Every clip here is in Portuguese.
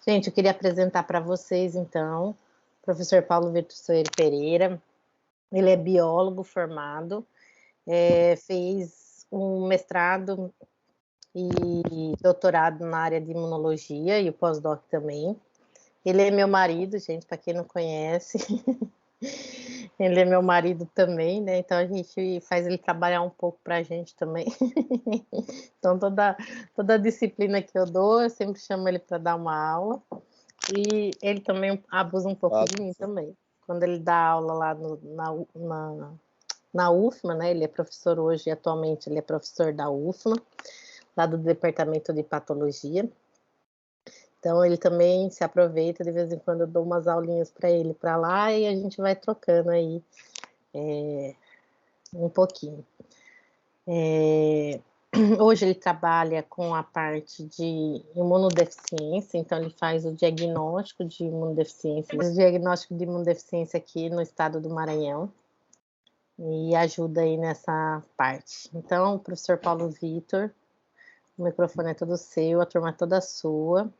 Gente, eu queria apresentar para vocês, então, o professor Paulo Vitor Soeiro Pereira. Ele é biólogo formado, fez um mestrado e doutorado na área de imunologia e o pós-doc também. Ele é meu marido, gente, para quem não conhece. Ele é meu marido também, né? Então a gente faz ele trabalhar um pouco para a gente também. Então toda disciplina que eu dou, eu sempre chamo ele para dar uma aula. E ele também abusa um pouco de mim também. Quando ele dá aula lá na UFMA, né? Ele é professor hoje, atualmente ele é professor da UFMA, lá do Departamento de Patologia. Então ele também se aproveita, de vez em quando eu dou umas aulinhas para ele para lá e a gente vai trocando aí um pouquinho. Hoje ele trabalha com a parte de imunodeficiência, então ele faz o diagnóstico de imunodeficiência aqui no estado do Maranhão e ajuda aí nessa parte. Então, professor Paulo Vitor, o microfone é todo seu, a turma é toda sua.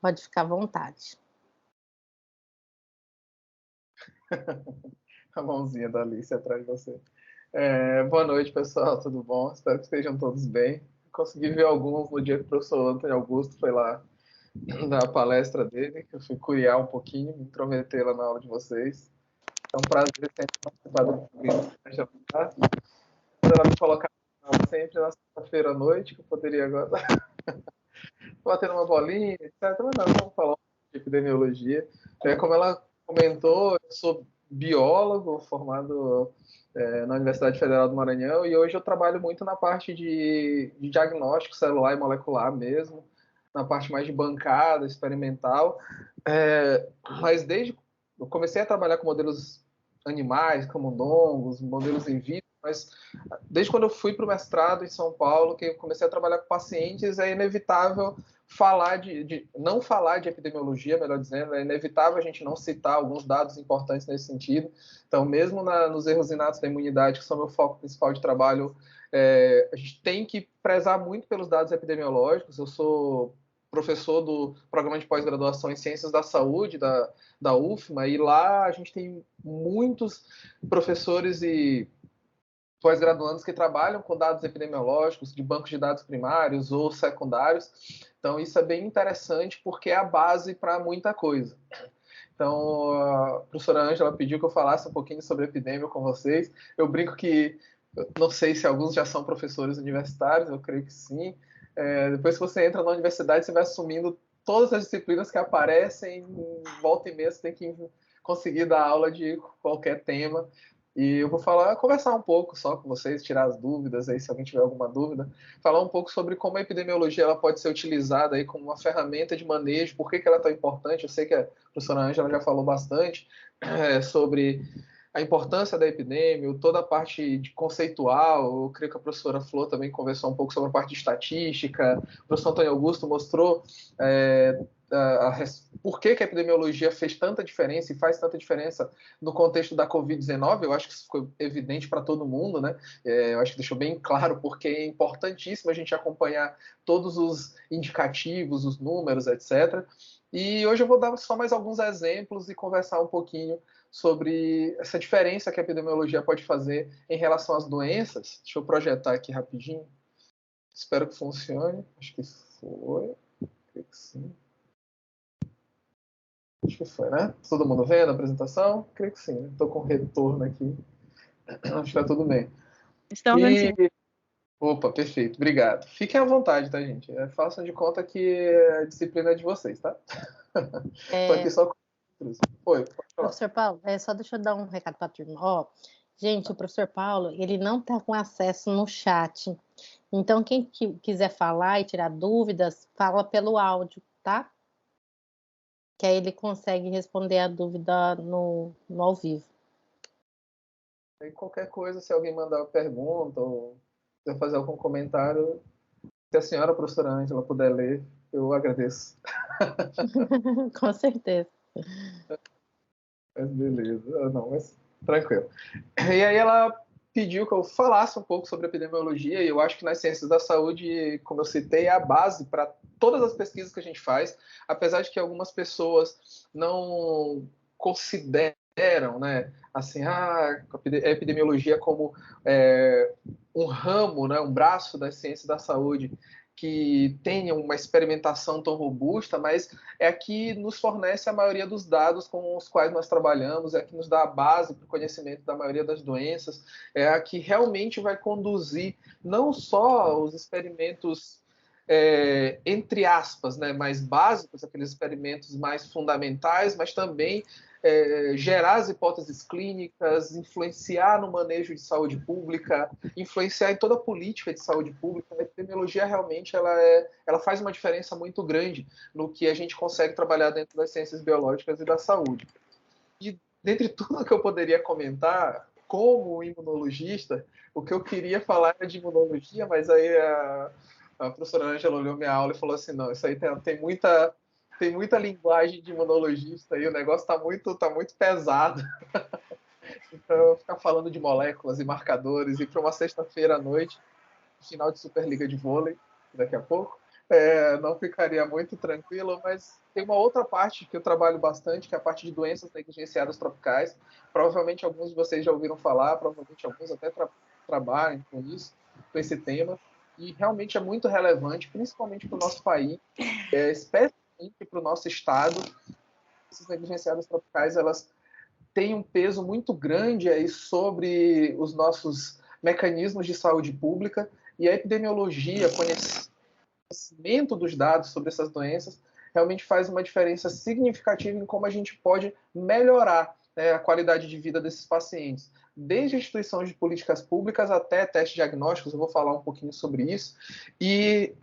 Pode ficar à vontade. A mãozinha da Alice atrás de você. Boa noite, pessoal, tudo bom? Espero que estejam todos bem. Consegui ver alguns no dia que o professor Antônio Augusto foi lá dar a palestra dele, que eu fui curiar um pouquinho, me intrometer lá na aula de vocês. É um prazer sempre participar do programa. Ela me colocar sempre na sexta-feira à noite, que eu poderia agora bater uma bolinha, etc. Mas não, vamos falar de epidemiologia. Como ela comentou, eu sou biólogo formado na Universidade Federal do Maranhão e hoje eu trabalho muito na parte de diagnóstico celular e molecular mesmo, na parte mais de bancada, experimental. Mas desde eu comecei a trabalhar com modelos animais, camundongos, modelos in vitro, mas desde quando eu fui para o mestrado em São Paulo, que eu comecei a trabalhar com pacientes, é inevitável não falar de epidemiologia, melhor dizendo, é inevitável a gente não citar alguns dados importantes nesse sentido. Então, mesmo nos erros inatos da imunidade, que são meu foco principal de trabalho, a gente tem que prezar muito pelos dados epidemiológicos. Eu sou professor do programa de pós-graduação em Ciências da Saúde, da UFMA, e lá a gente tem muitos professores e pós-graduandos que trabalham com dados epidemiológicos de bancos de dados primários ou secundários. Então, isso é bem interessante porque é a base para muita coisa. Então, a professora Ângela pediu que eu falasse um pouquinho sobre epidemia com vocês. Eu brinco que, não sei se alguns já são professores universitários, eu creio que sim. Depois que você entra na universidade, você vai assumindo todas as disciplinas que aparecem, volta e meia você tem que conseguir dar aula de qualquer tema. E eu vou conversar um pouco só com vocês, tirar as dúvidas aí, se alguém tiver alguma dúvida, falar um pouco sobre como a epidemiologia ela pode ser utilizada aí como uma ferramenta de manejo, por que ela é tão importante. Eu sei que a professora Ângela já falou bastante sobre a importância da epidemia, toda a parte de conceitual. Eu creio que a professora Flor também conversou um pouco sobre a parte de estatística, o professor Antônio Augusto mostrou por que a epidemiologia fez tanta diferença e faz tanta diferença no contexto da Covid-19. Eu acho que isso ficou evidente para todo mundo, né? Eu acho que deixou bem claro porque é importantíssimo a gente acompanhar todos os indicativos, os números, etc. E hoje eu vou dar só mais alguns exemplos e conversar um pouquinho sobre essa diferença que a epidemiologia pode fazer em relação às doenças. Deixa eu projetar aqui rapidinho. Espero que funcione. Acho que foi. Creio que sim. Acho que foi, né? Todo mundo vendo a apresentação? Creio que sim. Estou com retorno aqui. Acho que está tudo bem. Estão vendo. Opa, perfeito. Obrigado. Fiquem à vontade, tá, gente? Façam de conta que a disciplina é de vocês, tá? Estou aqui só com... Oi, pode falar. Professor Paulo, só deixa eu dar um recado para a turma. Gente, o professor Paulo, ele não está com acesso no chat. Então, quem quiser falar e tirar dúvidas, fala pelo áudio, tá? Que aí ele consegue responder a dúvida no ao vivo. E qualquer coisa, se alguém mandar uma pergunta ou quiser fazer algum comentário, se a senhora, a professora Ângela, puder ler, eu agradeço. Com certeza. Mas beleza. Não, mas tranquilo. E aí ela pediu que eu falasse um pouco sobre epidemiologia, e eu acho que nas ciências da saúde, como eu citei, é a base para todas as pesquisas que a gente faz, apesar de que algumas pessoas não consideram, né, assim, a epidemiologia como um ramo, né, um braço da ciência da saúde que tenha uma experimentação tão robusta, mas é a que nos fornece a maioria dos dados com os quais nós trabalhamos, é a que nos dá a base para o conhecimento da maioria das doenças, é a que realmente vai conduzir não só os experimentos entre aspas, né, mais básicos, aqueles experimentos mais fundamentais, mas também gerar as hipóteses clínicas, influenciar no manejo de saúde pública, influenciar em toda a política de saúde pública. A epidemiologia realmente ela faz uma diferença muito grande no que a gente consegue trabalhar dentro das ciências biológicas e da saúde. E dentre tudo que eu poderia comentar, como imunologista, o que eu queria falar era de imunologia, mas aí a professora Ângela olhou minha aula e falou assim, não, isso aí tem muita linguagem de imunologista aí, o negócio tá muito pesado. Então, eu vou ficar falando de moléculas e marcadores, e para uma sexta-feira à noite, final de Superliga de vôlei, daqui a pouco, não ficaria muito tranquilo, mas tem uma outra parte que eu trabalho bastante, que é a parte de doenças negligenciadas tropicais. Provavelmente alguns de vocês já ouviram falar, provavelmente alguns até trabalham com isso, com esse tema, e realmente é muito relevante, principalmente para o nosso país, especialmente para o nosso estado. Essas negligenciadas tropicais, elas têm um peso muito grande aí sobre os nossos mecanismos de saúde pública, e a epidemiologia, conhecimento dos dados sobre essas doenças, realmente faz uma diferença significativa em como a gente pode melhorar, né, a qualidade de vida desses pacientes. Desde instituições de políticas públicas até testes diagnósticos, eu vou falar um pouquinho sobre isso. E,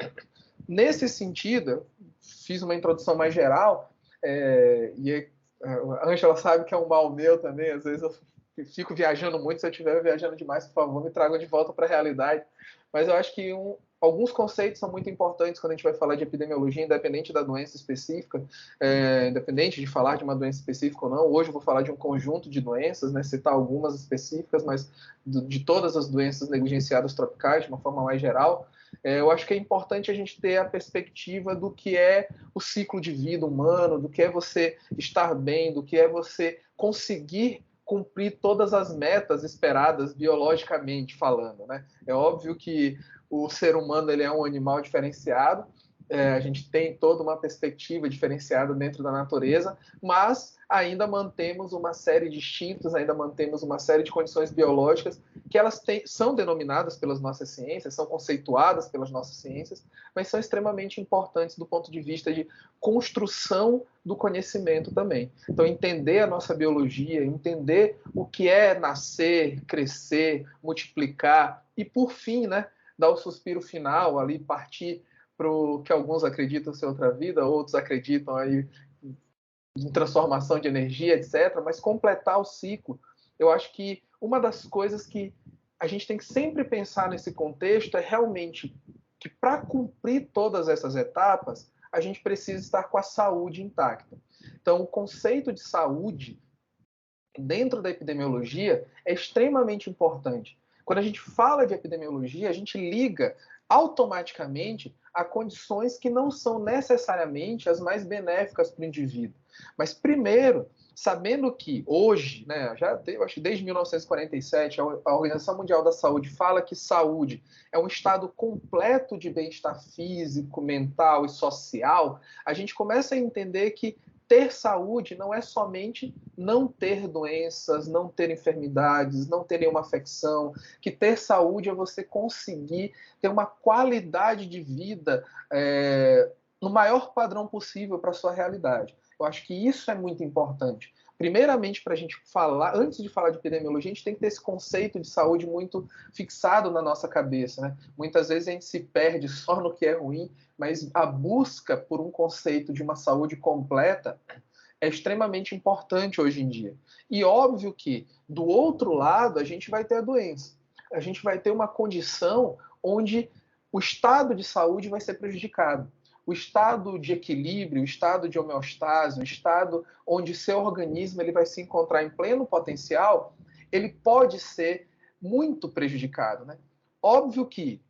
nesse sentido, fiz uma introdução mais geral, e a Ângela sabe que é um mal meu também, às vezes eu fico viajando muito, se eu estiver viajando demais, por favor, me tragam de volta para a realidade. Mas eu acho que alguns conceitos são muito importantes quando a gente vai falar de epidemiologia, independente da doença específica, independente de falar de uma doença específica ou não. Hoje eu vou falar de um conjunto de doenças, né, citar algumas específicas, mas de todas as doenças negligenciadas tropicais, de uma forma mais geral. Eu acho que é importante a gente ter a perspectiva do que é o ciclo de vida humano, do que é você estar bem, do que é você conseguir cumprir todas as metas esperadas biologicamente falando, né? É óbvio que o ser humano ele é um animal diferenciado, a gente tem toda uma perspectiva diferenciada dentro da natureza, mas ainda mantemos uma série de instintos, ainda mantemos uma série de condições biológicas que elas são denominadas pelas nossas ciências, são conceituadas pelas nossas ciências, mas são extremamente importantes do ponto de vista de construção do conhecimento também. Então, entender a nossa biologia, entender o que é nascer, crescer, multiplicar e, por fim, né, dar o suspiro final ali, partir para o que alguns acreditam ser outra vida, outros acreditam aí em transformação de energia, etc., mas completar o ciclo. Eu acho que uma das coisas que a gente tem que sempre pensar nesse contexto é realmente que para cumprir todas essas etapas, a gente precisa estar com a saúde intacta. Então, o conceito de saúde dentro da epidemiologia é extremamente importante. Quando a gente fala de epidemiologia, a gente liga automaticamente a condições que não são necessariamente as mais benéficas para o indivíduo. Mas, primeiro, sabendo que hoje, né, eu acho que desde 1947, a Organização Mundial da Saúde fala que saúde é um estado completo de bem-estar físico, mental e social, a gente começa a entender que ter saúde não é somente não ter doenças, não ter enfermidades, não ter nenhuma afecção, que ter saúde é você conseguir ter uma qualidade de vida no maior padrão possível para a sua realidade. Eu acho que isso é muito importante. Primeiramente, para a gente falar, antes de falar de epidemiologia, a gente tem que ter esse conceito de saúde muito fixado na nossa cabeça, né? Muitas vezes a gente se perde só no que é ruim, mas a busca por um conceito de uma saúde completa é extremamente importante hoje em dia. E óbvio que, do outro lado, a gente vai ter a doença. A gente vai ter uma condição onde o estado de saúde vai ser prejudicado. O estado de equilíbrio, o estado de homeostase, o estado onde seu organismo ele vai se encontrar em pleno potencial, ele pode ser muito prejudicado, né? Óbvio que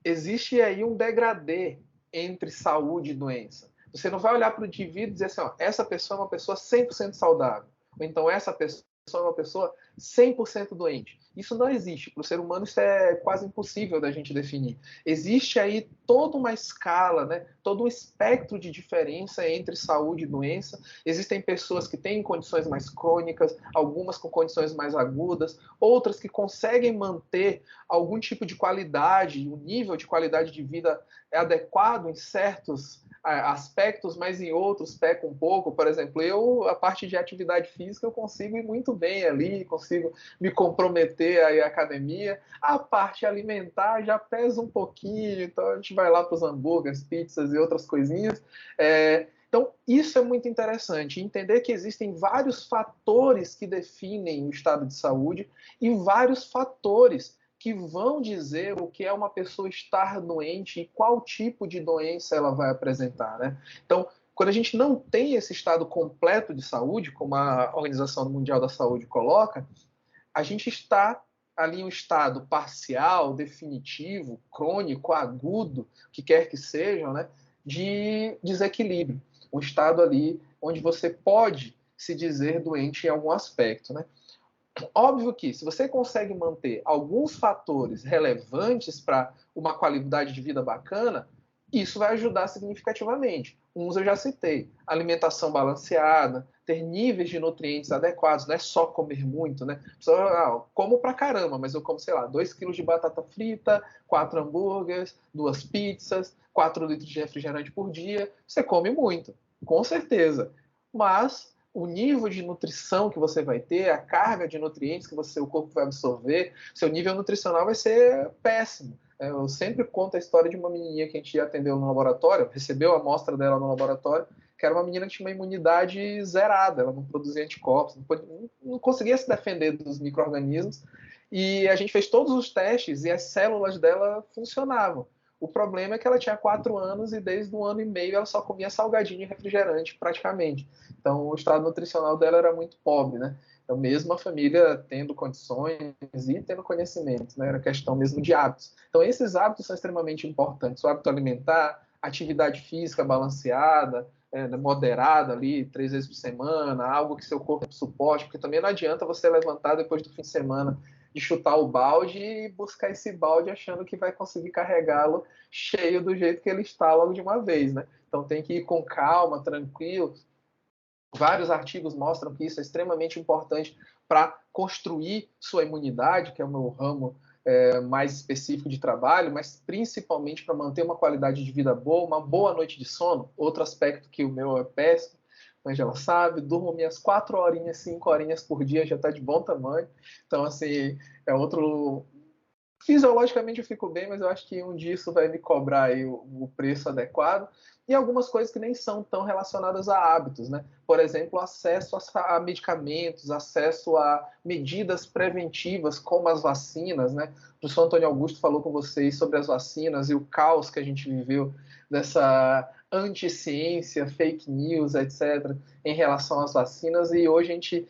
existe aí um degradê entre saúde e doença. Você não vai olhar para o indivíduo e dizer assim, ó, essa pessoa é uma pessoa 100% saudável, ou então essa pessoa é uma pessoa 100% doente. Isso não existe. Para o ser humano isso é quase impossível da gente definir. Existe aí toda uma escala, né? Todo um espectro de diferença entre saúde e doença. Existem pessoas que têm condições mais crônicas, algumas com condições mais agudas, outras que conseguem manter algum tipo de qualidade, um nível de qualidade de vida adequado em certos aspectos, mas em outros peca um pouco. Por exemplo, a parte de atividade física eu consigo ir muito bem ali, consigo me comprometer aí à academia. A parte alimentar já pesa um pouquinho, então a gente vai lá para os hambúrgueres, pizzas e outras coisinhas. Então, isso é muito interessante, entender que existem vários fatores que definem o estado de saúde e vários fatores que vão dizer o que é uma pessoa estar doente e qual tipo de doença ela vai apresentar, né? Então, quando a gente não tem esse estado completo de saúde, como a Organização Mundial da Saúde coloca, a gente está ali em um estado parcial, definitivo, crônico, agudo, que quer que seja, né, de desequilíbrio. Um estado ali onde você pode se dizer doente em algum aspecto, né? Óbvio que, se você consegue manter alguns fatores relevantes para uma qualidade de vida bacana, isso vai ajudar significativamente. Uns eu já citei: alimentação balanceada, ter níveis de nutrientes adequados, não é só comer muito, né? Só, como pra caramba, mas eu como, sei lá, 2 quilos de batata frita, 4 hambúrgueres, 2 pizzas, 4 litros de refrigerante por dia. Você come muito, com certeza. Mas o nível de nutrição que você vai ter, a carga de nutrientes que o corpo vai absorver, seu nível nutricional vai ser péssimo. Eu sempre conto a história de uma menininha que a gente atendeu no laboratório, recebeu a amostra dela no laboratório, que era uma menina que tinha uma imunidade zerada, ela não produzia anticorpos, não conseguia se defender dos micro-organismos, e a gente fez todos os testes e as células dela funcionavam. O problema é que ela tinha 4 anos e desde 1 ano e meio ela só comia salgadinho e refrigerante praticamente. Então o estado nutricional dela era muito pobre, né? Então mesmo a família tendo condições e tendo conhecimentos, né? Era questão mesmo de hábitos. Então esses hábitos são extremamente importantes. O hábito alimentar, atividade física balanceada, moderada ali, 3 vezes por semana, algo que seu corpo suporte, porque também não adianta você levantar depois do fim de semana de chutar o balde e buscar esse balde achando que vai conseguir carregá-lo cheio do jeito que ele está logo de uma vez, né? Então tem que ir com calma, tranquilo. Vários artigos mostram que isso é extremamente importante para construir sua imunidade, que é o meu ramo mais específico de trabalho, mas principalmente para manter uma qualidade de vida boa, uma boa noite de sono. Outro aspecto que o meu é péssimo, mas ela sabe, durmo minhas 4 horinhas, 5 horinhas por dia, já está de bom tamanho. Então, assim, é outro... Fisiologicamente eu fico bem, mas eu acho que um dia isso vai me cobrar aí o preço adequado. E algumas coisas que nem são tão relacionadas a hábitos, né? Por exemplo, acesso a medicamentos, acesso a medidas preventivas, como as vacinas, né? O professor Antônio Augusto falou com vocês sobre as vacinas e o caos que a gente viveu dessa anti-ciência, fake news, etc., em relação às vacinas, e hoje a gente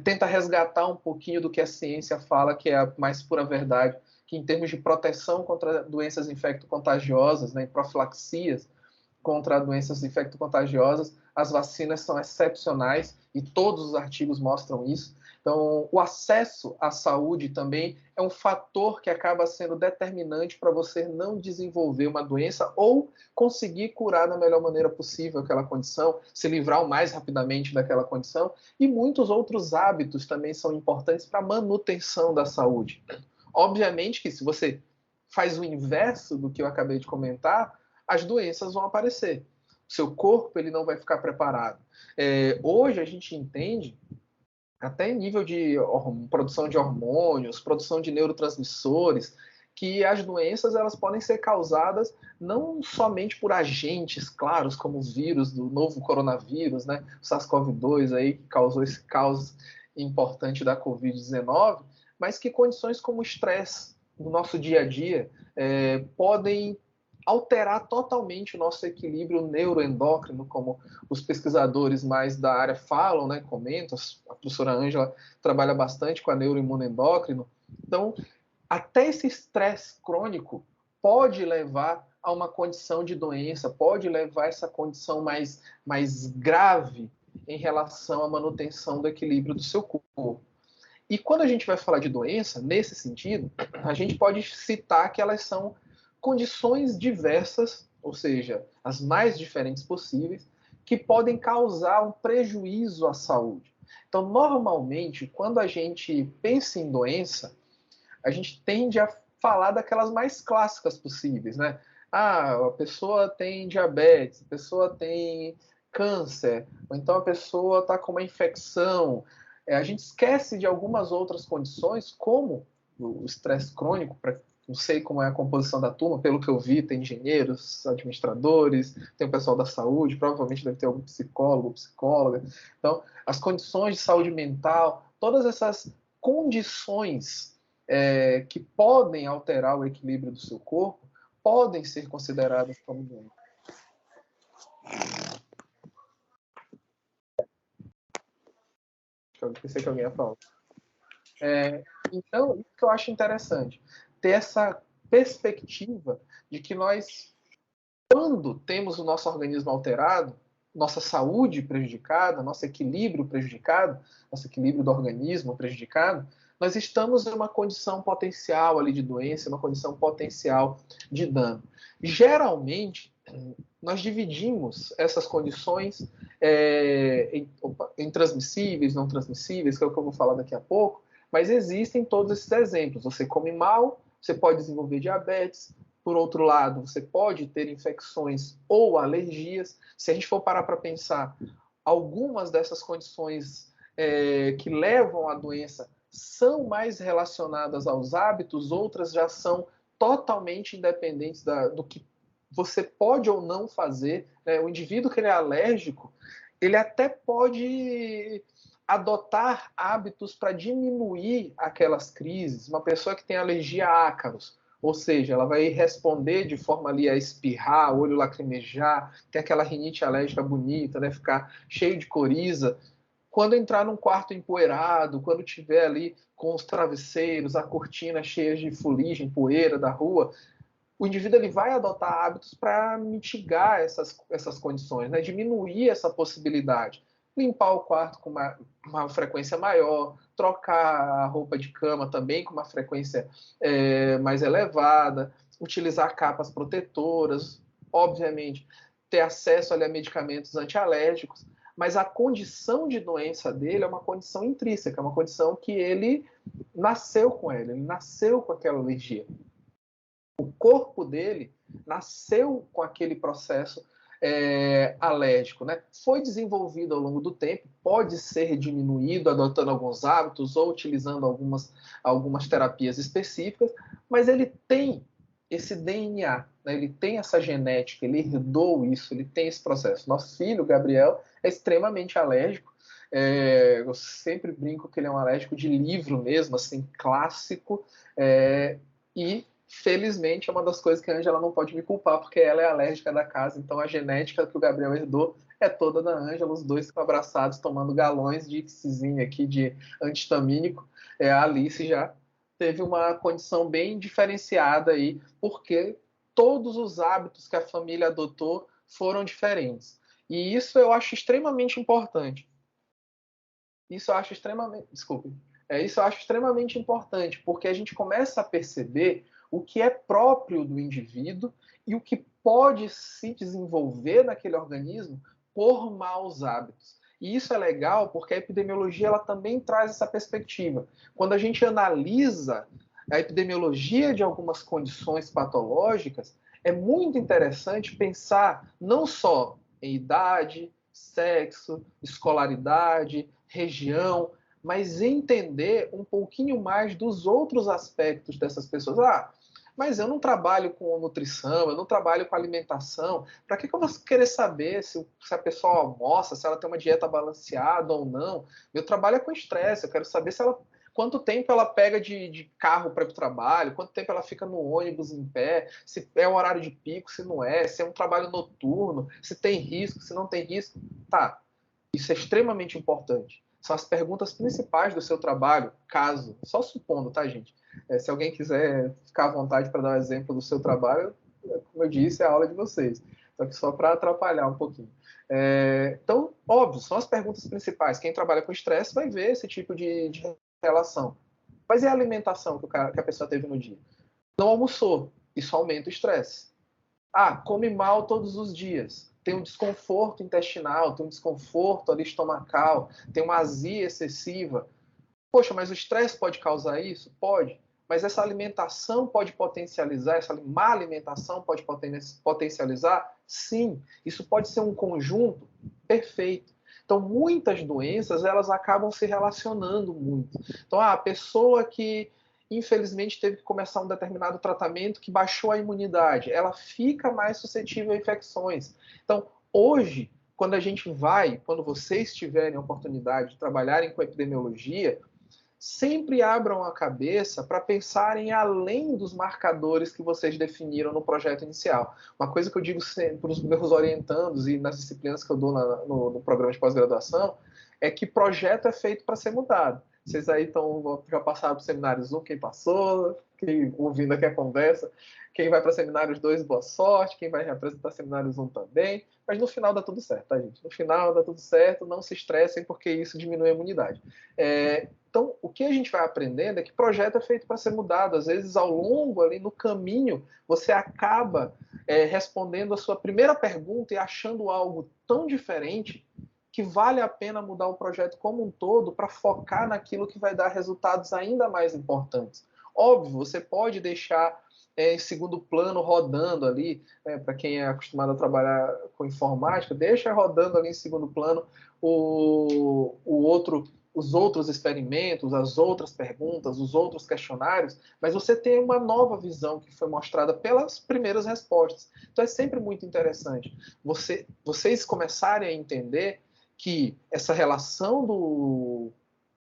tenta resgatar um pouquinho do que a ciência fala, que é a mais pura verdade, que em termos de proteção contra doenças infecto-contagiosas, né, e profilaxias contra doenças infecto-contagiosas, as vacinas são excepcionais e todos os artigos mostram isso. Então, o acesso à saúde também é um fator que acaba sendo determinante para você não desenvolver uma doença ou conseguir curar da melhor maneira possível aquela condição, se livrar o mais rapidamente daquela condição. E muitos outros hábitos também são importantes para a manutenção da saúde. Obviamente que se você faz o inverso do que eu acabei de comentar, as doenças vão aparecer. O seu corpo ele não vai ficar preparado. Hoje a gente entende, até em nível de produção de hormônios, produção de neurotransmissores, que as doenças elas podem ser causadas não somente por agentes claros, como os vírus do novo coronavírus, né, o SARS-CoV-2 aí, que causou esse caos importante da Covid-19, mas que condições como o estresse no nosso dia a dia podem alterar totalmente o nosso equilíbrio neuroendócrino, como os pesquisadores mais da área falam, né, comentam. A professora Ângela trabalha bastante com a neuroimunoendócrino, Então, até esse estresse crônico pode levar a uma condição de doença, pode levar a essa condição mais grave em relação à manutenção do equilíbrio do seu corpo. E quando a gente vai falar de doença, nesse sentido, a gente pode citar que elas são condições diversas, ou seja, as mais diferentes possíveis, que podem causar um prejuízo à saúde. Então, normalmente, quando a gente pensa em doença, a gente tende a falar daquelas mais clássicas possíveis, né? Ah, a pessoa tem diabetes, a pessoa tem câncer, ou então a pessoa está com uma infecção. A gente esquece de algumas outras condições, como o estresse crônico, não sei como é a composição da turma, pelo que eu vi, tem engenheiros, administradores, tem o pessoal da saúde, provavelmente deve ter algum psicólogo, psicóloga. Então, as condições de saúde mental, todas essas condições que podem alterar o equilíbrio do seu corpo, podem ser consideradas como doenças. Eu pensei que alguém ia falar. Então, isso que eu acho interessante, ter essa perspectiva de que nós, quando temos o nosso organismo alterado, nossa saúde prejudicada, nosso equilíbrio prejudicado, nosso equilíbrio do organismo prejudicado, nós estamos em uma condição potencial ali de doença, uma condição potencial de dano. Geralmente, nós dividimos essas condições em transmissíveis, não transmissíveis, que é o que eu vou falar daqui a pouco, mas existem todos esses exemplos. Você come mal, você pode desenvolver diabetes. Por outro lado, você pode ter infecções ou alergias. Se a gente for parar para pensar, algumas dessas condições que levam à doença são mais relacionadas aos hábitos, outras já são totalmente independentes do que você pode ou não fazer. O indivíduo que ele é alérgico, ele até pode adotar hábitos para diminuir aquelas crises. Uma pessoa que tem alergia a ácaros, ou seja, ela vai responder de forma ali a espirrar, olho lacrimejar, ter aquela rinite alérgica bonita, né, ficar cheio de coriza. Quando entrar num quarto empoeirado, quando tiver ali com os travesseiros, a cortina cheia de fuligem, poeira da rua, o indivíduo ele vai adotar hábitos para mitigar essas condições, né? Diminuir essa possibilidade. Limpar o quarto com uma frequência maior, trocar a roupa de cama também com uma frequência mais elevada, utilizar capas protetoras, obviamente, ter acesso ali, a medicamentos antialérgicos, mas a condição de doença dele é uma condição intrínseca, é uma condição que ele nasceu com ela, ele nasceu com aquela alergia. O corpo dele nasceu com aquele processo alérgico, né? Foi desenvolvido ao longo do tempo, pode ser diminuído adotando alguns hábitos ou utilizando algumas terapias específicas, mas ele tem esse DNA, né? Ele tem essa genética, ele herdou isso, ele tem esse processo. Nosso filho, Gabriel, é extremamente alérgico. Eu sempre brinco que ele é um alérgico de livro mesmo, assim, clássico, e felizmente é uma das coisas que a Ângela não pode me culpar, porque ela é alérgica da casa, então a genética que o Gabriel herdou é toda da Ângela, os dois ficam abraçados tomando galões de Xizinho aqui de antihistamínico. A Alice já teve uma condição bem diferenciada aí, porque todos os hábitos que a família adotou foram diferentes. E isso eu acho extremamente importante. Isso eu acho extremamente... Desculpe. Isso eu acho extremamente importante, porque a gente começa a perceber o que é próprio do indivíduo e o que pode se desenvolver naquele organismo por maus hábitos. E isso é legal porque a epidemiologia ela também traz essa perspectiva. Quando a gente analisa a epidemiologia de algumas condições patológicas, é muito interessante pensar não só em idade, sexo, escolaridade, região, mas entender um pouquinho mais dos outros aspectos dessas pessoas. Mas eu não trabalho com nutrição, eu não trabalho com alimentação. Para que eu vou querer saber se a pessoa almoça, se ela tem uma dieta balanceada ou não? Meu trabalho é com estresse, eu quero saber quanto tempo ela pega de carro para ir para o trabalho, quanto tempo ela fica no ônibus em pé, se é um horário de pico, se não é, se é um trabalho noturno, se tem risco, se não tem risco. Tá, isso é extremamente importante. são as perguntas principais do seu trabalho, caso, só supondo, tá, gente? Se alguém quiser ficar à vontade para dar um exemplo do seu trabalho, como eu disse, é a aula de vocês. Só que só para atrapalhar um pouquinho. Então, óbvio, são as perguntas principais. Quem trabalha com estresse vai ver esse tipo de relação. Mas e a alimentação que a pessoa teve no dia? Não almoçou. Isso aumenta o estresse. Come mal todos os dias. Tem um desconforto intestinal, tem um desconforto ali estomacal, tem uma azia excessiva. Poxa, mas o estresse pode causar isso? Pode. Mas essa alimentação pode potencializar, essa má alimentação pode potencializar? Sim. Isso pode ser um conjunto perfeito. Então, muitas doenças, elas acabam se relacionando muito. Então, a pessoa que, infelizmente, teve que começar um determinado tratamento que baixou a imunidade, ela fica mais suscetível a infecções. Então, hoje, quando vocês tiverem a oportunidade de trabalharem com epidemiologia, sempre abram a cabeça para pensarem além dos marcadores que vocês definiram no projeto inicial. Uma coisa que eu digo para os meus orientandos e nas disciplinas que eu dou no programa de pós-graduação é que projeto é feito para ser mudado. Vocês aí já passaram para o seminários 1, quem passou, quem ouvindo aqui a conversa, quem vai para seminários 2, boa sorte, quem vai representar seminários 1 também, mas no final dá tudo certo, tá, gente? No final dá tudo certo, não se estressem, porque isso diminui a imunidade. Então, o que a gente vai aprendendo é que projeto é feito para ser mudado. Às vezes, ao longo, ali no caminho, você acaba respondendo a sua primeira pergunta e achando algo tão diferente que vale a pena mudar o projeto como um todo para focar naquilo que vai dar resultados ainda mais importantes. Óbvio, você pode deixar em segundo plano rodando ali, para quem é acostumado a trabalhar com informática, deixa rodando ali em segundo plano os outros experimentos, as outras perguntas, os outros questionários, mas você tem uma nova visão que foi mostrada pelas primeiras respostas. Então é sempre muito interessante vocês começarem a entender que essa relação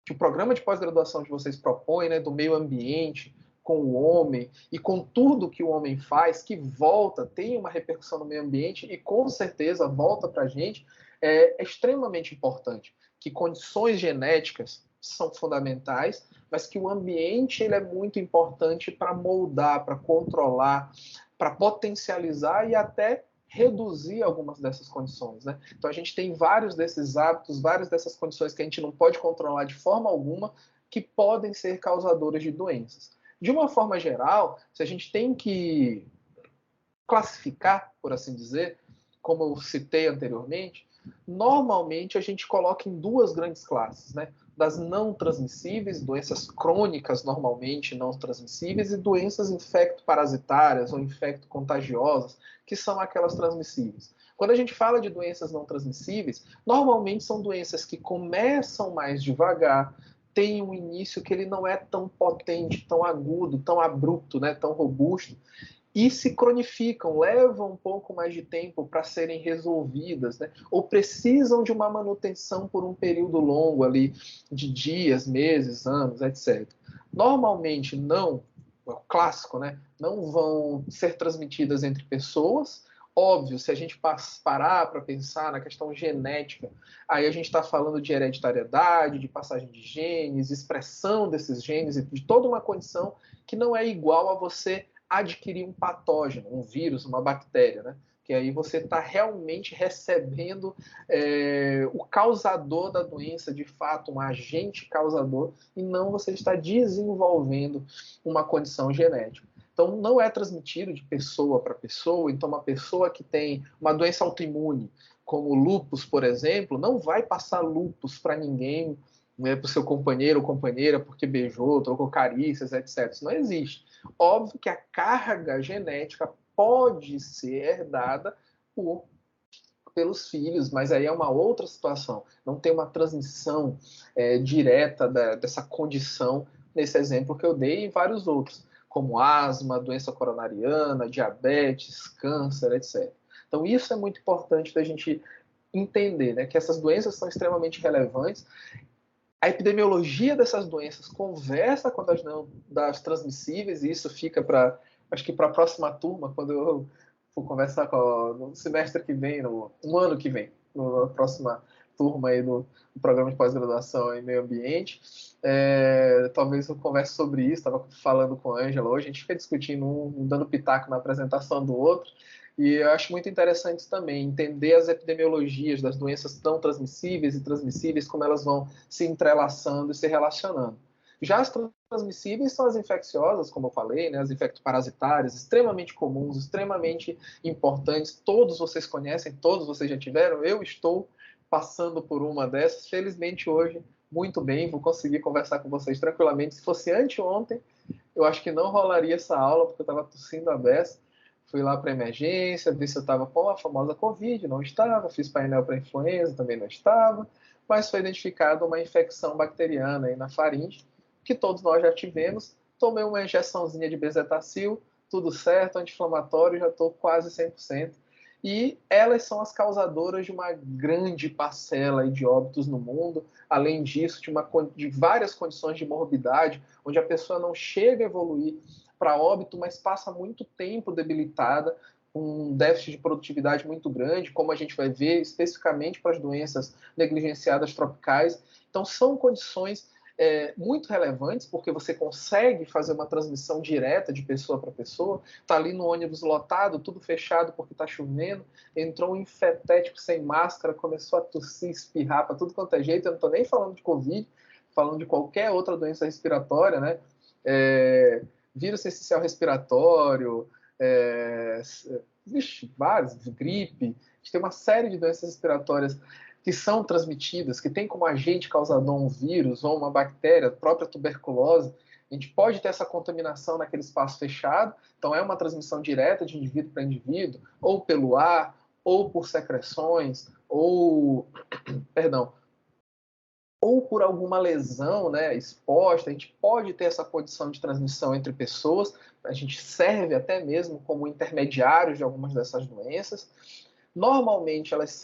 que o programa de pós-graduação de vocês propõe, né, do meio ambiente com o homem e com tudo que o homem faz, que volta, tem uma repercussão no meio ambiente e com certeza volta para a gente, é extremamente importante. Que condições genéticas são fundamentais, mas que o ambiente ele é muito importante para moldar, para controlar, para potencializar e até reduzir algumas dessas condições, né? Então a gente tem vários desses hábitos, várias dessas condições que a gente não pode controlar de forma alguma, que podem ser causadoras de doenças. De uma forma geral, se a gente tem que classificar, por assim dizer, como eu citei anteriormente, normalmente a gente coloca em duas grandes classes, né? Das não transmissíveis, doenças crônicas normalmente não transmissíveis, e doenças infecto-parasitárias ou infecto-contagiosas, que são aquelas transmissíveis. Quando a gente fala de doenças não transmissíveis, normalmente são doenças que começam mais devagar, tem um início que ele não é tão potente, tão agudo, tão abrupto, né, tão robusto, e se cronificam, levam um pouco mais de tempo para serem resolvidas, né? Ou precisam de uma manutenção por um período longo ali, de dias, meses, anos, etc. Normalmente não, é o clássico, né? Não vão ser transmitidas entre pessoas. Óbvio, se a gente parar para pensar na questão genética, aí a gente está falando de hereditariedade, de passagem de genes, expressão desses genes, e de toda uma condição que não é igual a você adquirir um patógeno, um vírus, uma bactéria, né? Que aí você está realmente recebendo o causador da doença, de fato, um agente causador, e não você está desenvolvendo uma condição genética. Então, não é transmitido de pessoa para pessoa. Então, uma pessoa que tem uma doença autoimune, como lúpus, por exemplo, não vai passar lúpus para ninguém, né, para o seu companheiro ou companheira porque beijou, trocou carícias, etc. Isso não existe. Óbvio que a carga genética pode ser herdada pelos filhos, mas aí é uma outra situação. Não tem uma transmissão direta dessa condição nesse exemplo que eu dei e vários outros, como asma, doença coronariana, diabetes, câncer, etc. Então isso é muito importante da gente entender, né, que essas doenças são extremamente relevantes. A epidemiologia dessas doenças conversa com das transmissíveis, e isso fica acho que para a próxima turma, quando eu for conversar no semestre que vem, no ano que vem, na próxima turma aí do programa de pós-graduação em meio ambiente. Talvez eu converse sobre isso, estava falando com a Ângela hoje, a gente fica discutindo um dando pitaco na apresentação do outro, e eu acho muito interessante também entender as epidemiologias das doenças não transmissíveis e transmissíveis, como elas vão se entrelaçando e se relacionando. Já as transmissíveis são as infecciosas, como eu falei, né, as infectoparasitárias, extremamente comuns, extremamente importantes, todos vocês conhecem, todos vocês já tiveram, eu estou passando por uma dessas, felizmente hoje, muito bem, vou conseguir conversar com vocês tranquilamente. Se fosse anteontem, eu acho que não rolaria essa aula, porque eu estava tossindo a beça. Fui lá para a emergência, vi se eu estava com a famosa Covid, não estava. Fiz painel para influenza, também não estava. Mas foi identificada uma infecção bacteriana aí na faringe, que todos nós já tivemos. Tomei uma injeçãozinha de bezetacil, tudo certo, anti-inflamatório, já estou quase 100%. E elas são as causadoras de uma grande parcela de óbitos no mundo. Além disso, de várias condições de morbidade, onde a pessoa não chega a evoluir para óbito, mas passa muito tempo debilitada, com um déficit de produtividade muito grande, como a gente vai ver especificamente para as doenças negligenciadas tropicais. Então, são condições muito relevantes, porque você consegue fazer uma transmissão direta de pessoa para pessoa. Está ali no ônibus lotado, tudo fechado porque está chovendo, entrou um infetético sem máscara, começou a tossir, espirrar para tudo quanto é jeito. Eu não estou nem falando de Covid, falando de qualquer outra doença respiratória, né? Vírus essencial respiratório, vários, gripe. A gente tem uma série de doenças respiratórias que são transmitidas, que tem como agente causador um vírus ou uma bactéria, a própria tuberculose. A gente pode ter essa contaminação naquele espaço fechado, então é uma transmissão direta de indivíduo para indivíduo, ou pelo ar, ou por secreções, ou por alguma lesão, né, exposta. A gente pode ter essa condição de transmissão entre pessoas, a gente serve até mesmo como intermediários de algumas dessas doenças. Normalmente elas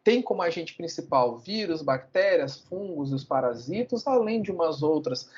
têm como agente principal vírus, bactérias, fungos e os parasitos, além de umas outras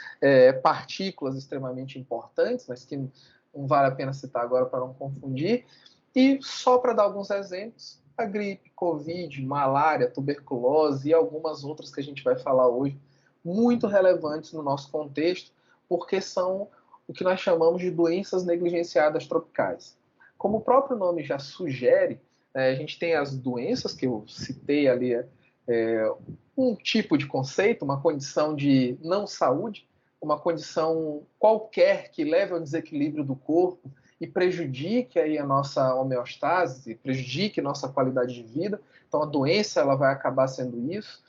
partículas extremamente importantes, mas que não vale a pena citar agora para não confundir. E só para dar alguns exemplos, a gripe, Covid, malária, tuberculose e algumas outras que a gente vai falar hoje, muito relevantes no nosso contexto, porque são o que nós chamamos de doenças negligenciadas tropicais. Como o próprio nome já sugere, a gente tem as doenças que eu citei ali, um tipo de conceito, uma condição de não saúde, uma condição qualquer que leve ao desequilíbrio do corpo e prejudique aí a nossa homeostase, prejudique nossa qualidade de vida. Então a doença ela vai acabar sendo isso.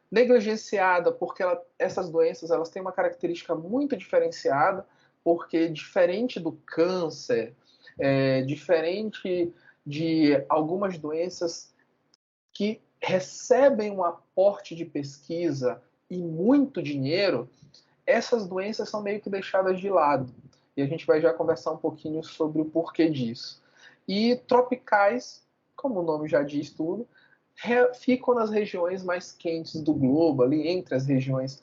Negligenciada, porque essas doenças elas têm uma característica muito diferenciada, porque diferente do câncer, diferente de algumas doenças que recebem um aporte de pesquisa e muito dinheiro, essas doenças são meio que deixadas de lado. E a gente vai já conversar um pouquinho sobre o porquê disso. E tropicais, como o nome já diz tudo, ficam nas regiões mais quentes do globo, ali entre as regiões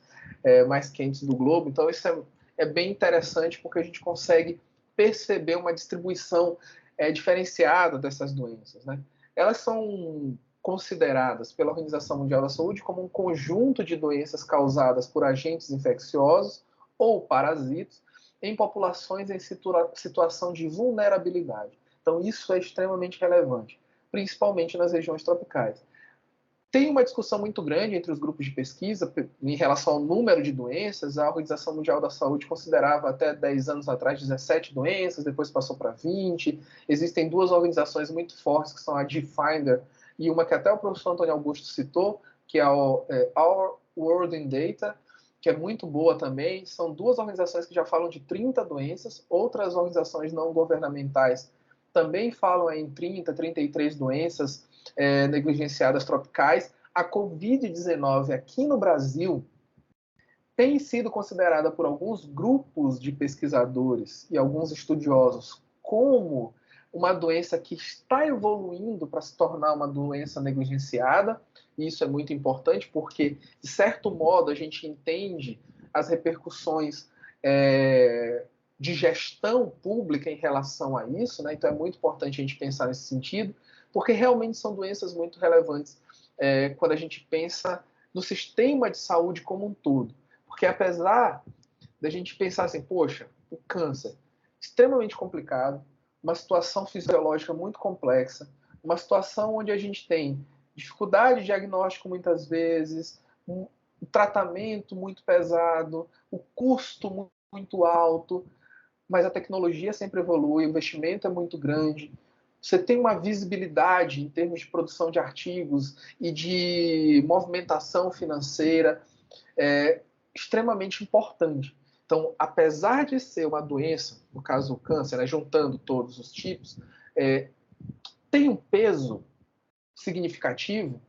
mais quentes do globo. Então isso é bem interessante, porque a gente consegue perceber uma distribuição diferenciada dessas doenças, né? Elas são consideradas pela Organização Mundial da Saúde como um conjunto de doenças causadas por agentes infecciosos ou parasitos em populações em situação de vulnerabilidade. Então, isso é extremamente relevante, principalmente nas regiões tropicais. Tem uma discussão muito grande entre os grupos de pesquisa em relação ao número de doenças. A Organização Mundial da Saúde considerava até 10 anos atrás 17 doenças, depois passou para 20. Existem duas organizações muito fortes, que são a DFINDER e uma que até o professor Antônio Augusto citou, que é a Our World in Data, que é muito boa também. São duas organizações que já falam de 30 doenças. Outras organizações não governamentais também falam em 30, 33 doenças negligenciadas tropicais. A Covid-19 aqui no Brasil tem sido considerada por alguns grupos de pesquisadores e alguns estudiosos como uma doença que está evoluindo para se tornar uma doença negligenciada. E isso é muito importante porque, de certo modo, a gente entende as repercussões de gestão pública em relação a isso, né? Então é muito importante a gente pensar nesse sentido. porque realmente são doenças muito relevantes quando a gente pensa no sistema de saúde como um todo. Porque apesar da gente pensar assim, poxa, o câncer, extremamente complicado, uma situação fisiológica muito complexa, uma situação onde a gente tem dificuldade de diagnóstico muitas vezes, um tratamento muito pesado, o custo muito alto, mas a tecnologia sempre evolui, o investimento é muito grande, você tem uma visibilidade em termos de produção de artigos e de movimentação financeira extremamente importante. Então, apesar de ser uma doença, no caso o câncer, né, juntando todos os tipos, tem um peso significativo.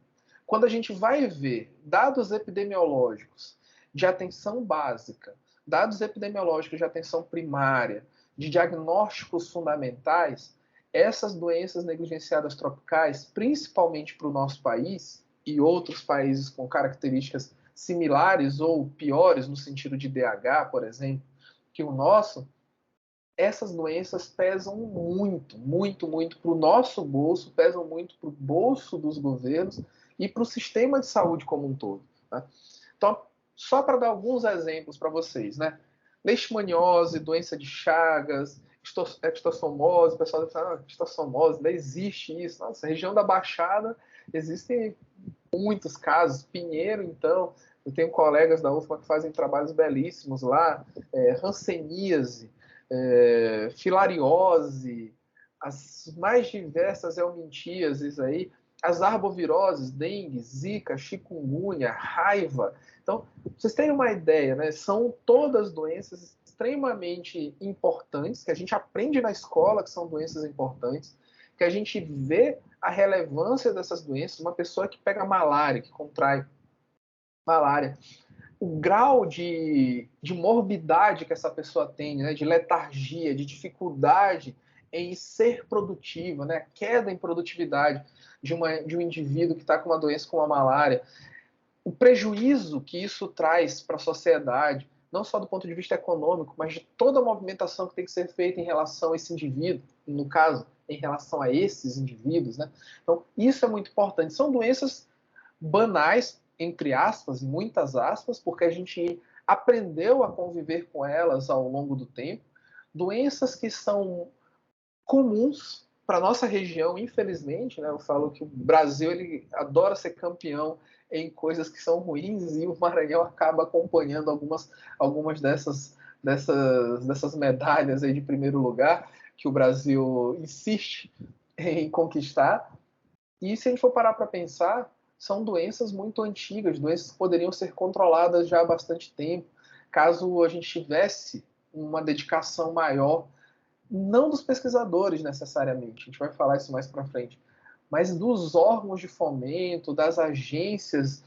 Quando a gente vai ver dados epidemiológicos de atenção básica, dados epidemiológicos de atenção primária, de diagnósticos fundamentais, essas doenças negligenciadas tropicais, principalmente para o nosso país e outros países com características similares ou piores no sentido de DH, por exemplo, que o nosso, essas doenças pesam muito, muito, muito para o nosso bolso, pesam muito para o bolso dos governos e para o sistema de saúde como um todo. Tá? Então, só para dar alguns exemplos para vocês, né? Leishmaniose, doença de Chagas, ectossomose, o pessoal fala, ectossomose, não existe isso. Nossa, região da Baixada existem muitos casos, Pinheiro, então, eu tenho colegas da UFMA que fazem trabalhos belíssimos lá, hanseníase, filariose, as mais diversas helmintíases aí, as arboviroses, dengue, zika, chikungunya, raiva. Então, vocês terem uma ideia, né, são todas doenças extremamente importantes, que a gente aprende na escola que são doenças importantes, que a gente vê a relevância dessas doenças. Uma pessoa que pega malária, que contrai malária, o grau de morbidade que essa pessoa tem, né, de letargia, de dificuldade em ser produtiva, né, queda em produtividade de um indivíduo que está com uma doença como a malária, o prejuízo que isso traz para a sociedade, não só do ponto de vista econômico, mas de toda a movimentação que tem que ser feita em relação a esse indivíduo, no caso, em relação a esses indivíduos, né? Então, isso é muito importante. São doenças banais, entre aspas, muitas aspas, porque a gente aprendeu a conviver com elas ao longo do tempo. Doenças que são comuns para nossa região, infelizmente, né? Eu falo que o Brasil ele adora ser campeão em coisas que são ruins e o Maranhão acaba acompanhando algumas dessas medalhas aí de primeiro lugar que o Brasil insiste em conquistar. E se a gente for parar para pensar, são doenças muito antigas, doenças que poderiam ser controladas já há bastante tempo, caso a gente tivesse uma dedicação maior, não dos pesquisadores necessariamente, a gente vai falar isso mais para frente, mas dos órgãos de fomento, das agências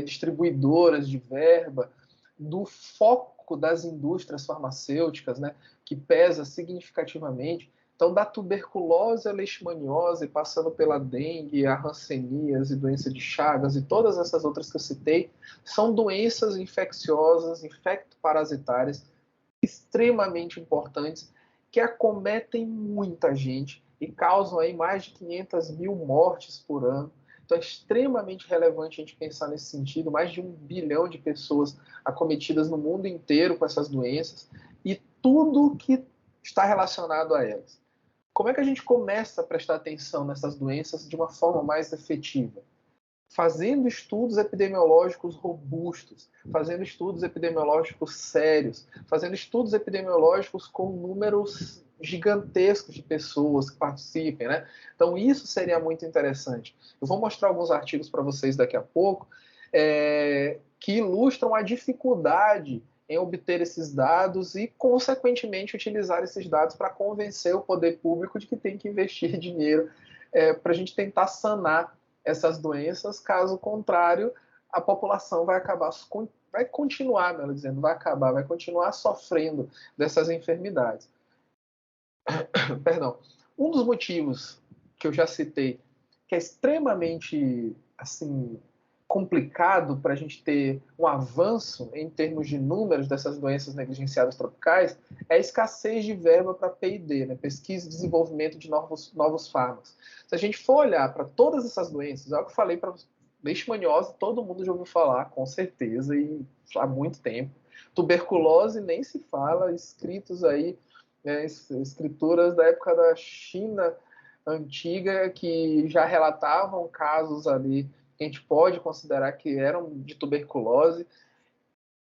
distribuidoras de verba, do foco das indústrias farmacêuticas, né, que pesa significativamente. Então, da tuberculose à leishmaniose, passando pela dengue, a hanseníase, doença de Chagas e todas essas outras que eu citei, são doenças infecciosas, infectoparasitárias, extremamente importantes, que acometem muita gente e causam aí mais de 500 mil mortes por ano. Então é extremamente relevante a gente pensar nesse sentido, mais de 1 bilhão de pessoas acometidas no mundo inteiro com essas doenças e tudo que está relacionado a elas. Como é que a gente começa a prestar atenção nessas doenças de uma forma mais efetiva? Fazendo estudos epidemiológicos robustos, fazendo estudos epidemiológicos sérios, fazendo estudos epidemiológicos com números gigantescos de pessoas que participem, né? Então, isso seria muito interessante. Eu vou mostrar alguns artigos para vocês daqui a pouco que ilustram a dificuldade em obter esses dados e, consequentemente, utilizar esses dados para convencer o poder público de que tem que investir dinheiro para a gente tentar sanar essas doenças. Caso contrário, a população vai continuar, melhor dizendo, vai continuar sofrendo dessas enfermidades. Perdão. Um dos motivos que eu já citei, que é extremamente assim complicado para a gente ter um avanço em termos de números dessas doenças negligenciadas tropicais é a escassez de verba para P&D, né? Pesquisa e desenvolvimento de novos fármacos. Se a gente for olhar para todas essas doenças, é o que eu falei para leishmaniose, todo mundo já ouviu falar, com certeza, e há muito tempo. Tuberculose nem se fala, escritos aí, escrituras da época da China antiga que já relatavam casos ali que a gente pode considerar que eram de tuberculose.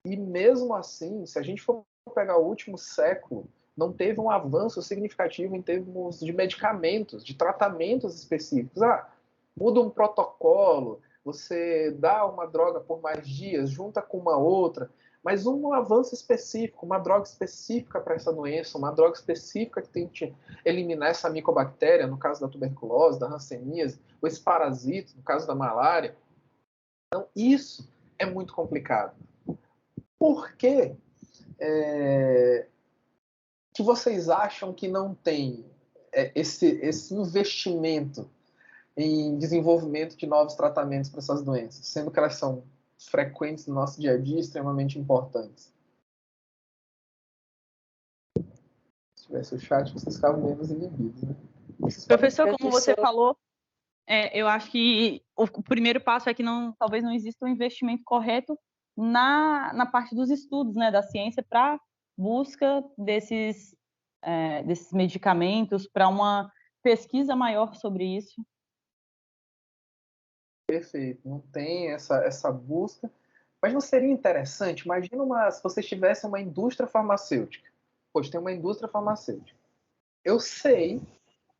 E mesmo assim, se a gente for pegar o último século, não teve um avanço significativo em termos de medicamentos, de tratamentos específicos. Muda um protocolo, você dá uma droga por mais dias, junta com uma outra, mas um avanço específico, uma droga específica para essa doença, uma droga específica que tente eliminar essa micobactéria, no caso da tuberculose, da hanseníase, ou esse parasito, no caso da malária. Então, isso é muito complicado. Por que que vocês acham que não tem esse investimento em desenvolvimento de novos tratamentos para essas doenças, sendo que elas são frequentes no nosso dia a dia, extremamente importantes? Se tivesse o chat, vocês ficavam menos inibidos, né? Professor, como você falou, eu acho que o primeiro passo é que talvez não exista um investimento correto na parte dos estudos, né, da ciência, para busca desses medicamentos, para uma pesquisa maior sobre isso. Perfeito, não tem essa busca. Mas não seria interessante? Imagina se vocês tivessem uma indústria farmacêutica. Pois tem uma indústria farmacêutica. Eu sei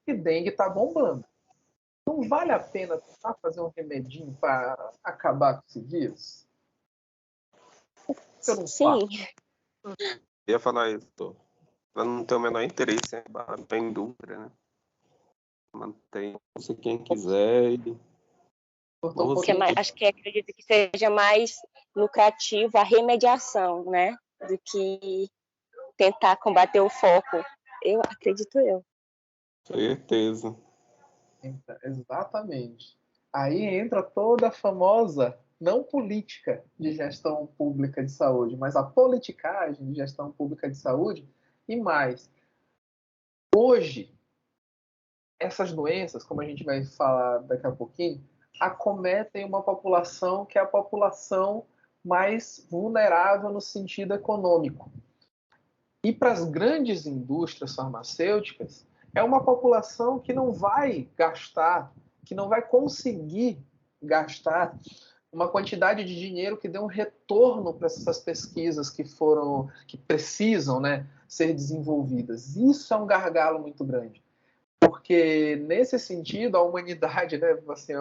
que dengue está bombando. Não vale a pena tentar fazer um remedinho para acabar com esse vírus? Eu não Sim. Eu ia falar isso. Ela não tem o menor interesse em acabar com a indústria, né? Mantém quem quiser e... Acho que acredito que seja mais lucrativa a remediação, né? Do que tentar combater o foco. Acredito eu. Certeza. Exatamente. Aí entra toda a famosa, não política de gestão pública de saúde, mas a politicagem de gestão pública de saúde e mais. Hoje, essas doenças, como a gente vai falar daqui a pouquinho, acometem uma população que é a população mais vulnerável no sentido econômico. E para as grandes indústrias farmacêuticas, é uma população que não vai gastar, que não vai conseguir gastar uma quantidade de dinheiro que dê um retorno para essas pesquisas que precisam, né, ser desenvolvidas. Isso é um gargalo muito grande. Porque, nesse sentido, a humanidade, né, assim,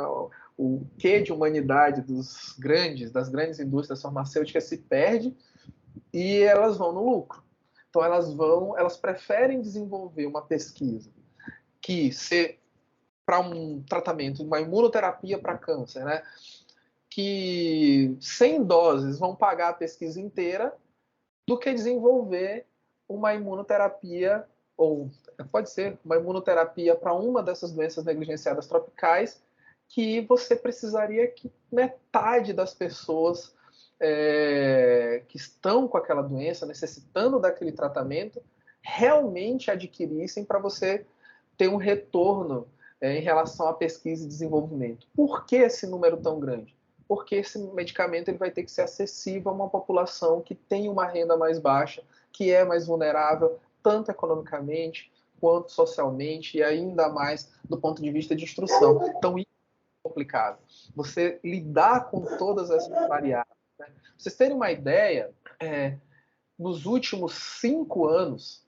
o quê de humanidade das grandes indústrias farmacêuticas se perde e elas vão no lucro. Então, elas preferem desenvolver uma pesquisa que para um tratamento, uma imunoterapia para câncer, né, que 100 doses vão pagar a pesquisa inteira, do que desenvolver uma imunoterapia, ou pode ser uma imunoterapia para uma dessas doenças negligenciadas tropicais, que você precisaria que metade das pessoas que estão com aquela doença, necessitando daquele tratamento, realmente adquirissem para você ter um retorno em relação à pesquisa e desenvolvimento. Por que esse número tão grande? Porque esse medicamento ele vai ter que ser acessível a uma população que tem uma renda mais baixa, que é mais vulnerável, tanto economicamente quanto socialmente, e ainda mais do ponto de vista de instrução. Então, isso é complicado. Você lidar com todas essas variáveis. Né? Pra vocês terem uma ideia, nos últimos 5 anos,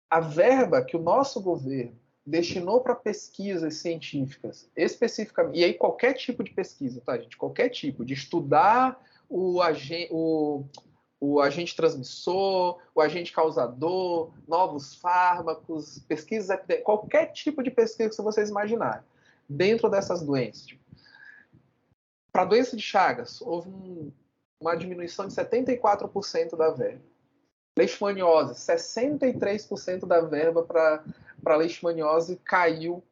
a verba que o nosso governo destinou para pesquisas científicas, especificamente, e aí qualquer tipo de pesquisa, tá, gente? Qualquer tipo, de estudar o agente transmissor, o agente causador, novos fármacos, pesquisas epidemiológicas, qualquer tipo de pesquisa que vocês imaginarem, dentro dessas doenças. Para a doença de Chagas, houve uma diminuição de 74% da verba. Leishmaniose, 63% da verba para leishmaniose caiu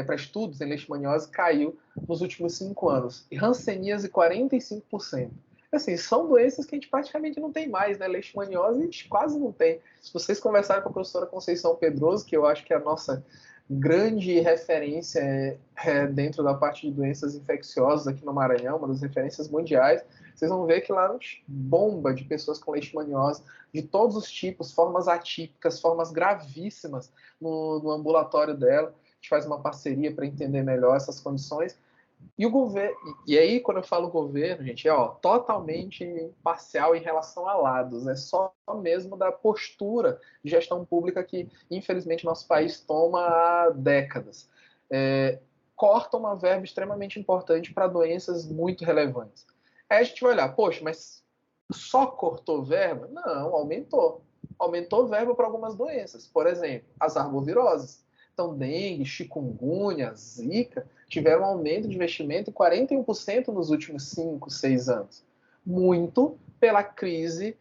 para estudos em leishmaniose caiu nos últimos 5 anos. E hanseníase, 45%. Assim, são doenças que a gente praticamente não tem mais, né? Leishmaniose a gente quase não tem. Se vocês conversarem com a professora Conceição Pedroso, que eu acho que é a nossa grande referência dentro da parte de doenças infecciosas aqui no Maranhão, uma das referências mundiais, vocês vão ver que lá bomba de pessoas com leishmaniose, de todos os tipos, formas atípicas, formas gravíssimas no ambulatório dela. A gente faz uma parceria para entender melhor essas condições. E o governo, e aí quando eu falo governo, gente, é totalmente parcial em relação a lados, é só mesmo da postura de gestão pública que, infelizmente, nosso país toma há décadas. Corta uma verba extremamente importante para doenças muito relevantes. Aí a gente vai olhar, poxa, mas só cortou verba? Não, aumentou. Aumentou verba para algumas doenças, por exemplo, as arboviroses. Então, dengue, chikungunya, zika, tiveram um aumento de investimento de 41% nos últimos 5, 6 anos. Muito pela crise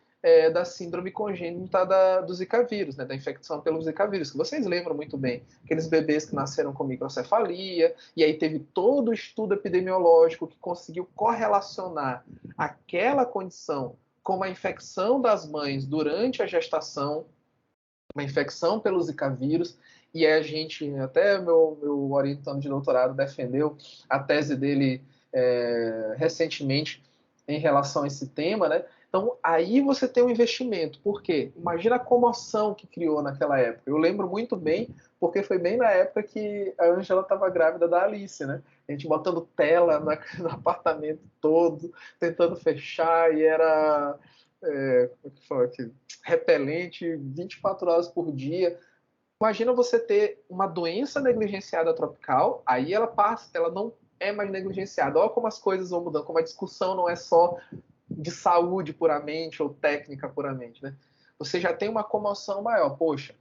da síndrome congênita do Zika vírus, né, da infecção pelo Zika vírus, que vocês lembram muito bem. Aqueles bebês que nasceram com microcefalia, e aí teve todo o estudo epidemiológico que conseguiu correlacionar aquela condição com uma infecção das mães durante a gestação, uma infecção pelo Zika vírus. E a gente, até meu orientando de doutorado defendeu a tese dele recentemente em relação a esse tema, né? Então, aí você tem um investimento. Por quê? Imagina a comoção que criou naquela época. Eu lembro muito bem, porque foi bem na época que a Ângela estava grávida da Alice, né? A gente botando tela no apartamento todo, tentando fechar, e era repelente 24 horas por dia. Imagina você ter uma doença negligenciada tropical, aí ela não é mais negligenciada. Olha como as coisas vão mudando, como a discussão não é só de saúde puramente ou técnica puramente, né? Você já tem uma comoção maior. Poxa,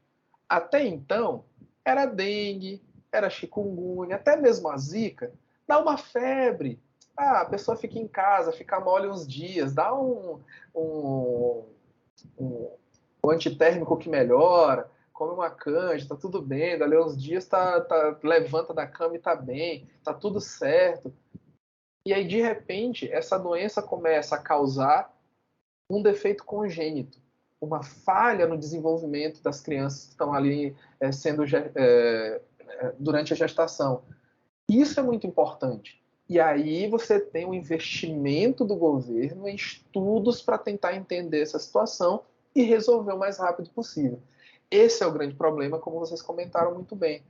até então era dengue, era chikungunya, até mesmo a zika, dá uma febre. A pessoa fica em casa, fica mole uns dias, dá um antitérmico que melhora, come uma canja, tá tudo bem, dali uns dias levanta da cama e tá bem, tá tudo certo. E aí, de repente, essa doença começa a causar um defeito congênito, uma falha no desenvolvimento das crianças que estão ali durante a gestação. Isso é muito importante. E aí você tem um investimento do governo em estudos para tentar entender essa situação e resolver o mais rápido possível. Esse é o grande problema, como vocês comentaram muito bem.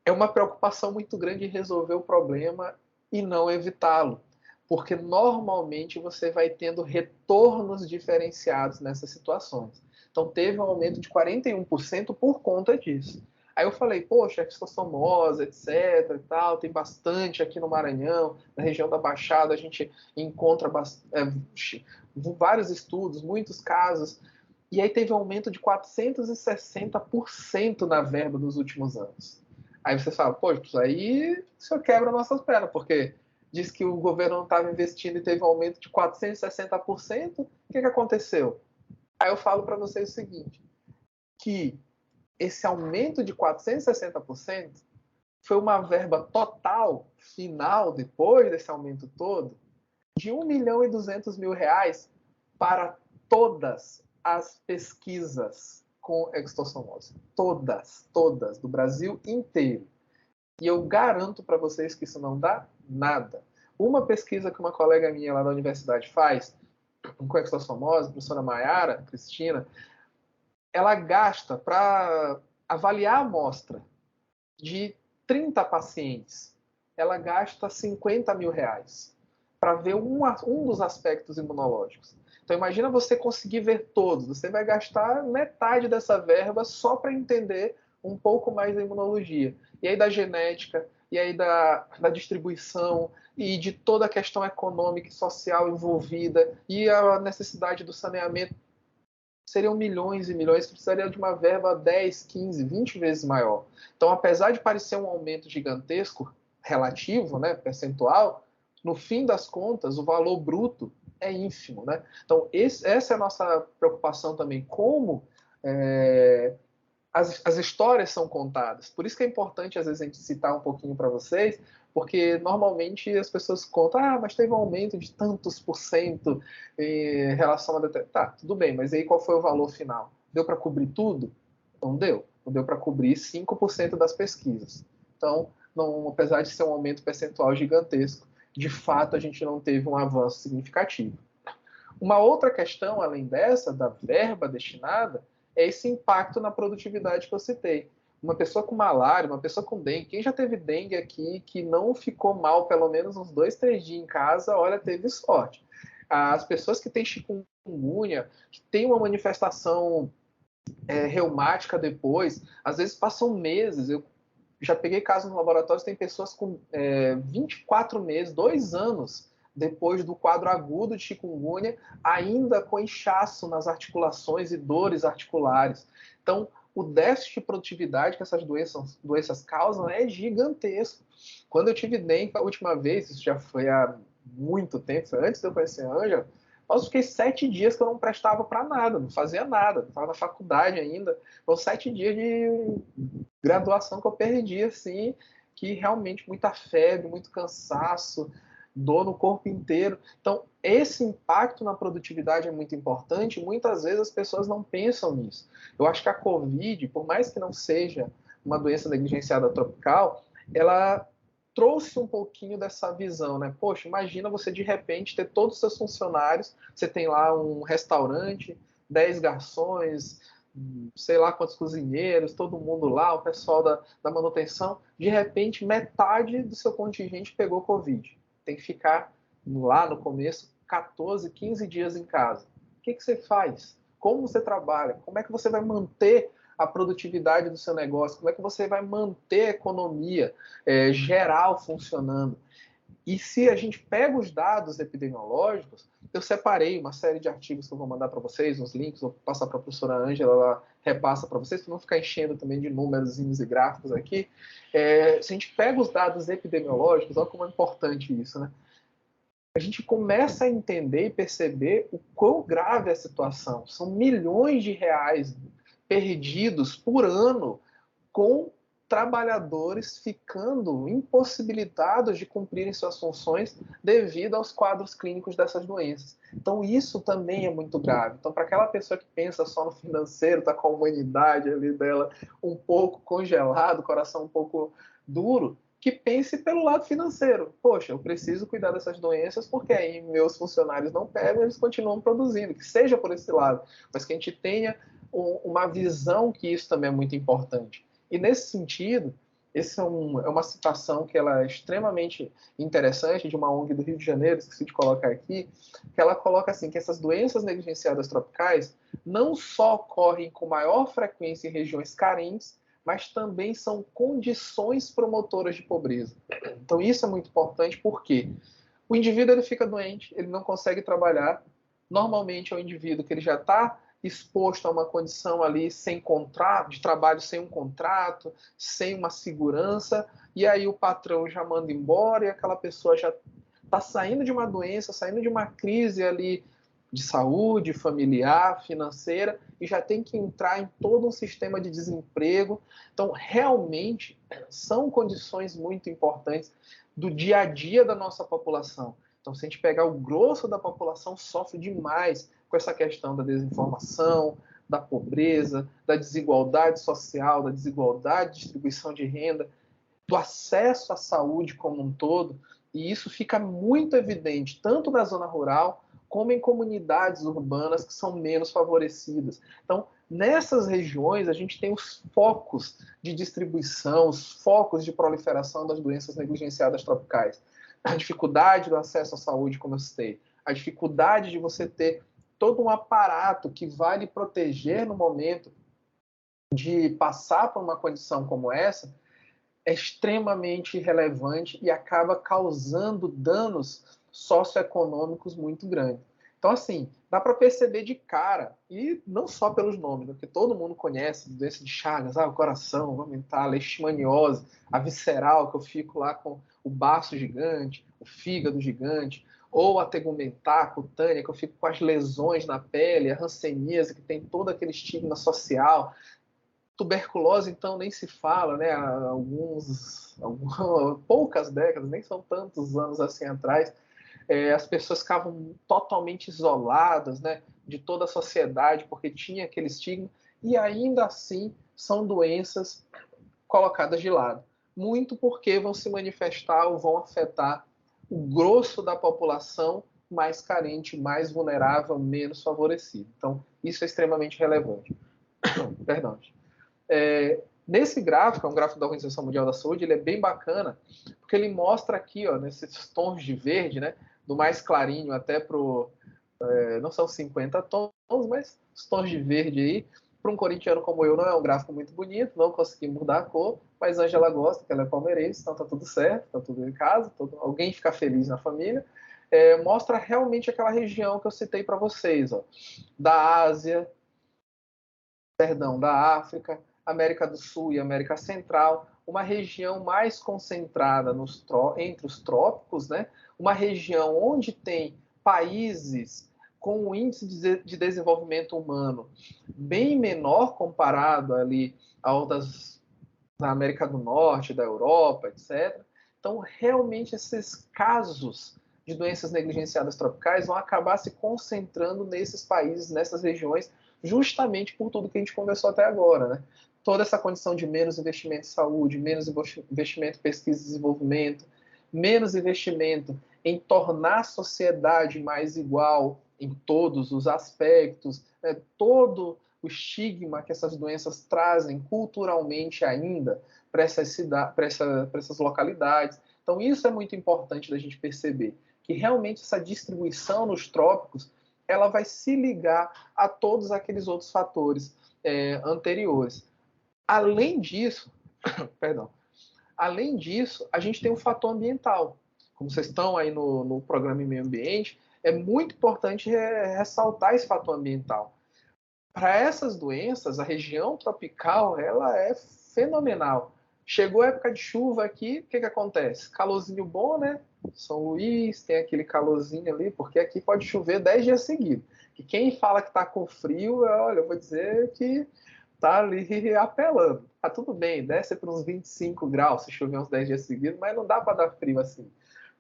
É uma preocupação muito grande em resolver o problema e não evitá-lo, porque normalmente você vai tendo retornos diferenciados nessas situações. Então teve um aumento de 41% por conta disso. Aí eu falei, poxa, extossomose, etc. e tal, tem bastante aqui no Maranhão, na região da Baixada, a gente encontra vários estudos, muitos casos. E aí teve um aumento de 460% na verba nos últimos anos. Aí você fala, poxa, aí o senhor quebra nossas pernas, porque diz que o governo não estava investindo e teve um aumento de 460%, o que aconteceu? Aí eu falo para vocês o seguinte, que esse aumento de 460% foi uma verba total, final, depois desse aumento todo, de R$1.200.000 para todas as pesquisas com extossomose. Todas, do Brasil inteiro. E eu garanto para vocês que isso não dá nada. Uma pesquisa que uma colega minha lá da universidade faz com extossomose, a professora Maiara Cristina, ela gasta para avaliar a amostra de 30 pacientes, ela gasta R$50.000 para ver um dos aspectos imunológicos. Então imagina você conseguir ver todos, você vai gastar metade dessa verba só para entender um pouco mais da imunologia. E aí da genética, e aí da distribuição, e de toda a questão econômica e social envolvida, e a necessidade do saneamento. Seriam milhões e milhões, que precisaria de uma verba 10, 15, 20 vezes maior. Então, apesar de parecer um aumento gigantesco, relativo, né, percentual, no fim das contas, o valor bruto é ínfimo, né? Então, essa é a nossa preocupação também, como as histórias são contadas. Por isso que é importante, às vezes, a gente citar um pouquinho para vocês, porque normalmente as pessoas contam, mas teve um aumento de tantos por cento em relação a... Tá, tudo bem, mas aí qual foi o valor final? Deu para cobrir tudo? Não deu. Não deu para cobrir 5% das pesquisas. Então, não, apesar de ser um aumento percentual gigantesco, de fato a gente não teve um avanço significativo. Uma outra questão, além dessa, da verba destinada, é esse impacto na produtividade que eu citei. Uma pessoa com malária, uma pessoa com dengue, quem já teve dengue aqui que não ficou mal pelo menos uns 2, 3 dias em casa, olha, teve sorte. As pessoas que têm chikungunya, que têm uma manifestação reumática depois, às vezes passam meses. Eu já peguei casos no laboratório, tem pessoas com 24 meses, 2 anos, depois do quadro agudo de chikungunya, ainda com inchaço nas articulações e dores articulares. Então, o déficit de produtividade que essas doenças causam é gigantesco. Quando eu tive dengue a última vez, isso já foi há muito tempo, foi antes de eu conhecer a Ângela, eu fiquei 7 dias que eu não prestava para nada, não fazia nada, estava na faculdade ainda. Foram 7 dias de graduação que eu perdi, assim, que realmente muita febre, muito cansaço, dor no corpo inteiro. Então, esse impacto na produtividade é muito importante e muitas vezes as pessoas não pensam nisso. Eu acho que a Covid, por mais que não seja uma doença negligenciada tropical, ela trouxe um pouquinho dessa visão, né? Poxa, imagina você de repente ter todos os seus funcionários, você tem lá um restaurante, 10 garçons, sei lá quantos cozinheiros, todo mundo lá, o pessoal da manutenção, de repente metade do seu contingente pegou Covid. Tem que ficar lá no começo 14, 15 dias em casa. O que você faz? Como você trabalha? Como é que você vai manter a produtividade do seu negócio? Como é que você vai manter a economia geral funcionando? E se a gente pega os dados epidemiológicos, eu separei uma série de artigos que eu vou mandar para vocês, uns links, vou passar para a professora Ângela, ela repassa para vocês, para não ficar enchendo também de números e gráficos aqui. Se a gente pega os dados epidemiológicos, olha como é importante isso, né? A gente começa a entender e perceber o quão grave é a situação. São milhões de reais perdidos por ano com trabalhadores ficando impossibilitados de cumprirem suas funções devido aos quadros clínicos dessas doenças. Então, isso também é muito grave. Então, para aquela pessoa que pensa só no financeiro, está com a humanidade ali dela um pouco congelado, coração um pouco duro, que pense pelo lado financeiro. Poxa, eu preciso cuidar dessas doenças porque aí meus funcionários não pegam, eles continuam produzindo, que seja por esse lado, mas que a gente tenha uma visão que isso também é muito importante. E nesse sentido, essa é uma citação que ela é extremamente interessante, de uma ONG do Rio de Janeiro, esqueci de colocar aqui, que ela coloca assim, que essas doenças negligenciadas tropicais não só ocorrem com maior frequência em regiões carentes, mas também são condições promotoras de pobreza. Então isso é muito importante porque o indivíduo ele fica doente, ele não consegue trabalhar, normalmente é um indivíduo que ele já está exposto a uma condição ali sem contrato, de trabalho sem um contrato, sem uma segurança, e aí o patrão já manda embora e aquela pessoa já está saindo de uma doença, saindo de uma crise ali de saúde, familiar, financeira, e já tem que entrar em todo um sistema de desemprego. Então, realmente, são condições muito importantes do dia a dia da nossa população. Então, se a gente pegar o grosso da população, sofre demais com essa questão da desinformação, da pobreza, da desigualdade social, da desigualdade de distribuição de renda, do acesso à saúde como um todo, e isso fica muito evidente, tanto na zona rural, como em comunidades urbanas que são menos favorecidas. Então, nessas regiões, a gente tem os focos de distribuição, os focos de proliferação das doenças negligenciadas tropicais. A dificuldade do acesso à saúde, como eu citei, a dificuldade de você ter todo um aparato que vai lhe proteger no momento de passar por uma condição como essa, é extremamente relevante e acaba causando danos socioeconômicos muito grandes. Então, assim, dá para perceber de cara, e não só pelos nomes, porque todo mundo conhece doença de Chagas, o coração, vou aumentar, a leishmaniose, a visceral, que eu fico lá com o baço gigante, o fígado gigante, ou a tegumentar cutânea, que eu fico com as lesões na pele, a hanseníase, que tem todo aquele estigma social. Tuberculose, então, nem se fala, né? Há poucas décadas, nem são tantos anos assim atrás, as pessoas ficavam totalmente isoladas, né, de toda a sociedade, porque tinha aquele estigma, e ainda assim são doenças colocadas de lado. Muito porque vão se manifestar ou vão afetar o grosso da população mais carente, mais vulnerável, menos favorecido. Então, isso é extremamente relevante. Perdão. Nesse gráfico, é um gráfico da Organização Mundial da Saúde, ele é bem bacana, porque ele mostra aqui, ó, nesses tons de verde, né, do mais clarinho até para não são 50 tons, mas os tons de verde aí, para um corintiano como eu, não é um gráfico muito bonito, não consegui mudar a cor, mas a Angela gosta, que ela é palmeirense, então tá tudo certo, tá tudo em casa, alguém fica feliz na família. Mostra realmente aquela região que eu citei para vocês, ó, da Ásia, da África, América do Sul e América Central, uma região mais concentrada entre os trópicos, né? Uma região onde tem países com um índice de desenvolvimento humano bem menor comparado ali ao da América do Norte, da Europa, etc. Então, realmente, esses casos de doenças negligenciadas tropicais vão acabar se concentrando nesses países, nessas regiões, justamente por tudo que a gente conversou até agora, né? Toda essa condição de menos investimento em saúde, menos investimento em pesquisa e desenvolvimento, menos investimento em tornar a sociedade mais igual em todos os aspectos, né? Todo o estigma que essas doenças trazem culturalmente ainda para essas localidades. Então, isso é muito importante da gente perceber, que realmente essa distribuição nos trópicos ela vai se ligar a todos aqueles outros fatores anteriores. Além disso, a gente tem um fator ambiental. Como vocês estão aí no programa em meio ambiente, é muito importante ressaltar esse fator ambiental. Para essas doenças, a região tropical ela é fenomenal. Chegou a época de chuva aqui, o que acontece? Calorzinho bom, né? São Luís, tem aquele calorzinho ali, porque aqui pode chover 10 dias seguidos. E quem fala que está com frio, olha, eu vou dizer que está ali apelando. Tá tudo bem, desce para uns 25 graus se chover uns 10 dias seguidos, mas não dá para dar frio assim.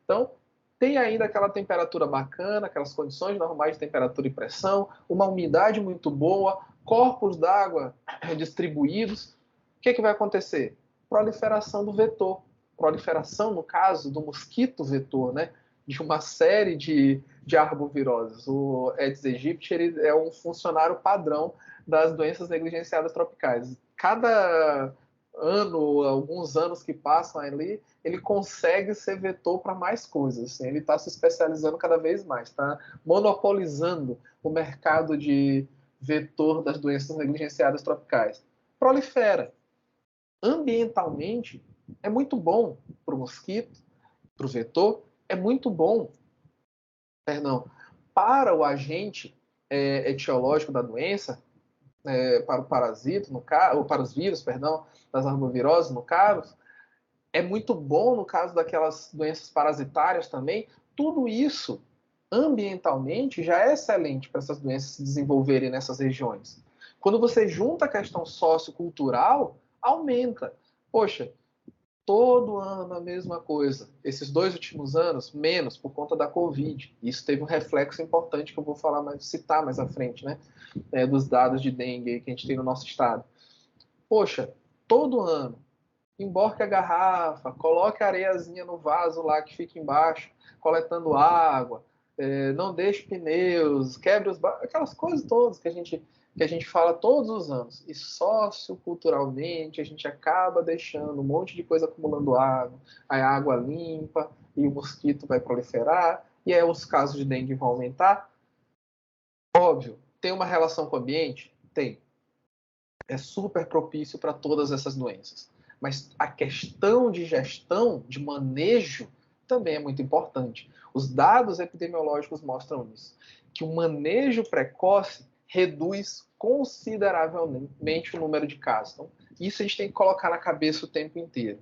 Então, tem ainda aquela temperatura bacana, aquelas condições normais de temperatura e pressão, uma umidade muito boa, corpos d'água distribuídos. O que vai acontecer? Proliferação do vetor. Proliferação, no caso, do mosquito vetor, né? De uma série de arboviroses. O Aedes aegypti ele é um funcionário padrão das doenças negligenciadas tropicais. Cada ano, alguns anos que passam ali, ele consegue ser vetor para mais coisas. Assim, ele está se especializando cada vez mais, está monopolizando o mercado de vetor das doenças negligenciadas tropicais. Prolifera. Ambientalmente, é muito bom para o mosquito, para o vetor, é muito bom, para o agente etiológico da doença, para o parasito, no caso, ou para os vírus, das arboviroses, no caso, é muito bom no caso daquelas doenças parasitárias também. Tudo isso, ambientalmente, já é excelente para essas doenças se desenvolverem nessas regiões. Quando você junta a questão sociocultural, aumenta. Poxa, todo ano a mesma coisa. Esses 2 últimos anos, menos por conta da Covid. Isso teve um reflexo importante que eu vou citar mais à frente, né? Dos dados de dengue que a gente tem no nosso estado. Poxa, todo ano, emborque a garrafa, coloque a areiazinha no vaso lá que fica embaixo, coletando água, não deixe pneus, quebre aquelas coisas todas que a gente fala todos os anos. E socioculturalmente a gente acaba deixando um monte de coisa acumulando água, a água limpa e o mosquito vai proliferar, e aí os casos de dengue vão aumentar. Óbvio, tem uma relação com o ambiente? Tem. É super propício para todas essas doenças. Mas a questão de gestão, de manejo, também é muito importante. Os dados epidemiológicos mostram isso, que o manejo precoce reduz consideravelmente o número de casos. Então, isso a gente tem que colocar na cabeça o tempo inteiro.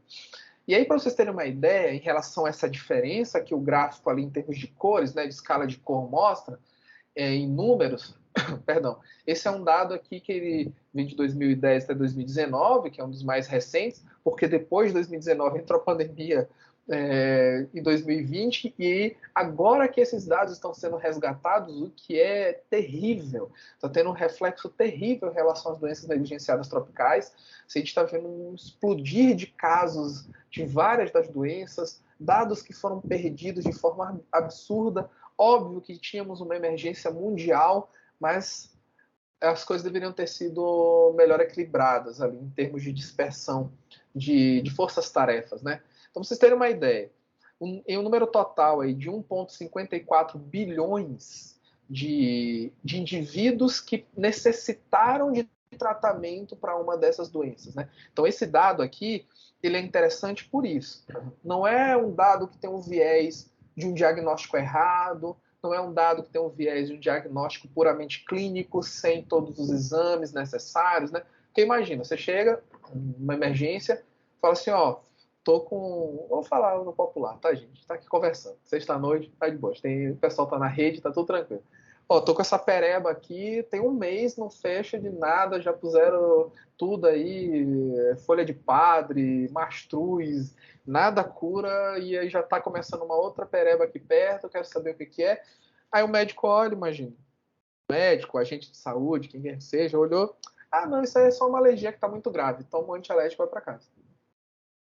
E aí, para vocês terem uma ideia, em relação a essa diferença que o gráfico ali em termos de cores, né, de escala de cor mostra, em números, Perdão. Esse é um dado aqui que ele vem de 2010 até 2019, que é um dos mais recentes, porque depois de 2019 entrou a pandemia em 2020, e agora que esses dados estão sendo resgatados, o que é terrível, está tendo um reflexo terrível em relação às doenças negligenciadas tropicais. A gente está vendo um explodir de casos de várias das doenças, dados que foram perdidos de forma absurda. Óbvio que tínhamos uma emergência mundial, mas as coisas deveriam ter sido melhor equilibradas ali em termos de dispersão de forças-tarefas, né? Então, para vocês terem uma ideia, em um número total aí de 1,54 bilhões de indivíduos que necessitaram de tratamento para uma dessas doenças, né? Então, esse dado aqui, ele é interessante por isso. Não é um dado que tem um viés de um diagnóstico errado, não é um dado que tem um viés de um diagnóstico puramente clínico, sem todos os exames necessários, né? Porque imagina, você chega, uma emergência, fala assim, ó, tô com... Vou falar no popular, tá, gente? Tá aqui conversando. Sexta-noite, tá de boa. O pessoal tá na rede, tá tudo tranquilo. Ó, tô com essa pereba aqui, tem um mês, não fecha de nada, já puseram tudo aí, folha de padre, mastruz, nada cura, e aí já tá começando uma outra pereba aqui perto, eu quero saber o que que é. Aí o médico olha, imagina. O médico, o agente de saúde, quem quer que seja, olhou. Ah, não, isso aí é só uma alergia que tá muito grave. Toma um antialérgico e vai pra casa.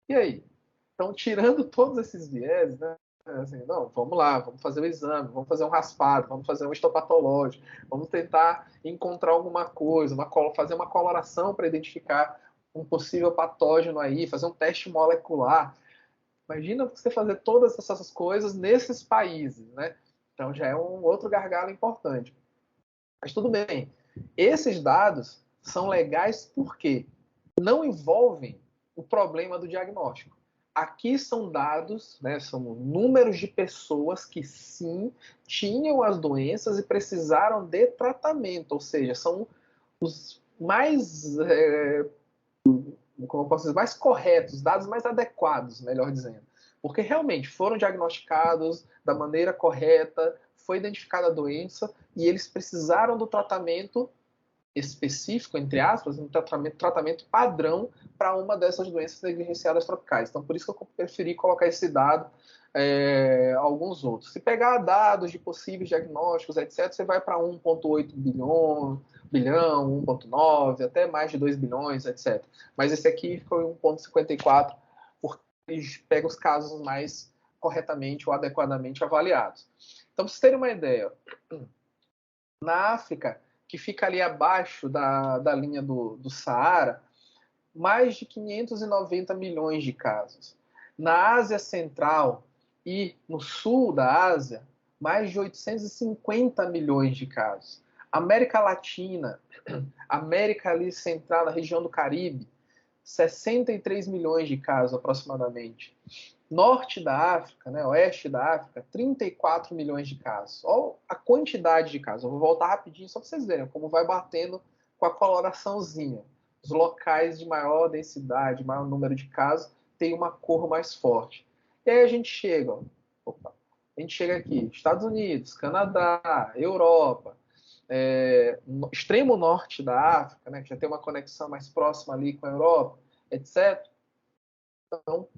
E aí? Então, tirando todos esses viés, né? Assim, não, vamos lá, vamos fazer o exame, vamos fazer um raspado, vamos fazer um histopatológico, vamos tentar encontrar alguma coisa, fazer uma coloração para identificar um possível patógeno aí, fazer um teste molecular. Imagina você fazer todas essas coisas nesses países, né? Então já é um outro gargalo importante. Mas tudo bem. Esses dados são legais porque não envolvem o problema do diagnóstico. Aqui são dados, né, são números de pessoas que sim tinham as doenças e precisaram de tratamento, ou seja, são os mais, como eu posso dizer, mais corretos, dados mais adequados, melhor dizendo. Porque realmente foram diagnosticados da maneira correta, foi identificada a doença e eles precisaram do tratamento específico, entre aspas, um tratamento padrão para uma dessas doenças negligenciadas tropicais. Então, por isso que eu preferi colocar esse dado, alguns outros. Se pegar dados de possíveis diagnósticos, etc., você vai para 1,8 bilhão, 1,9, até mais de 2 bilhões, etc. Mas esse aqui foi 1,54, porque ele pega os casos mais corretamente ou adequadamente avaliados. Então, para vocês terem uma ideia, na África, que fica ali abaixo da linha do Saara, mais de 590 milhões de casos. Na Ásia Central e no sul da Ásia, mais de 850 milhões de casos. América Latina, América ali Central, na região do Caribe, 63 milhões de casos aproximadamente. Norte da África, né, oeste da África, 34 milhões de casos. Olha a quantidade de casos. Eu vou voltar rapidinho só para vocês verem como vai batendo com a coloraçãozinha. Os locais de maior densidade, maior número de casos, têm uma cor mais forte. E aí a gente chega, aqui, Estados Unidos, Canadá, Europa, extremo norte da África, né, que já tem uma conexão mais próxima ali com a Europa, etc. Então,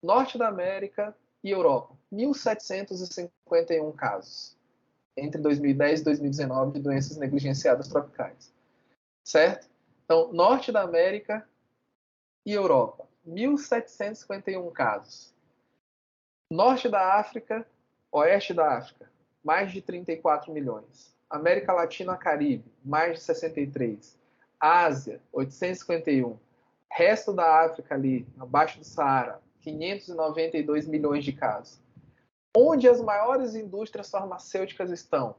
Norte da América e Europa, 1.751 casos entre 2010 e 2019 de doenças negligenciadas tropicais. Certo? Então, Norte da América e Europa, 1.751 casos. Norte da África, Oeste da África, mais de 34 milhões. América Latina e Caribe, mais de 63. Ásia, 851. Resto da África ali, abaixo do Saara, 592 milhões de casos. Onde as maiores indústrias farmacêuticas estão?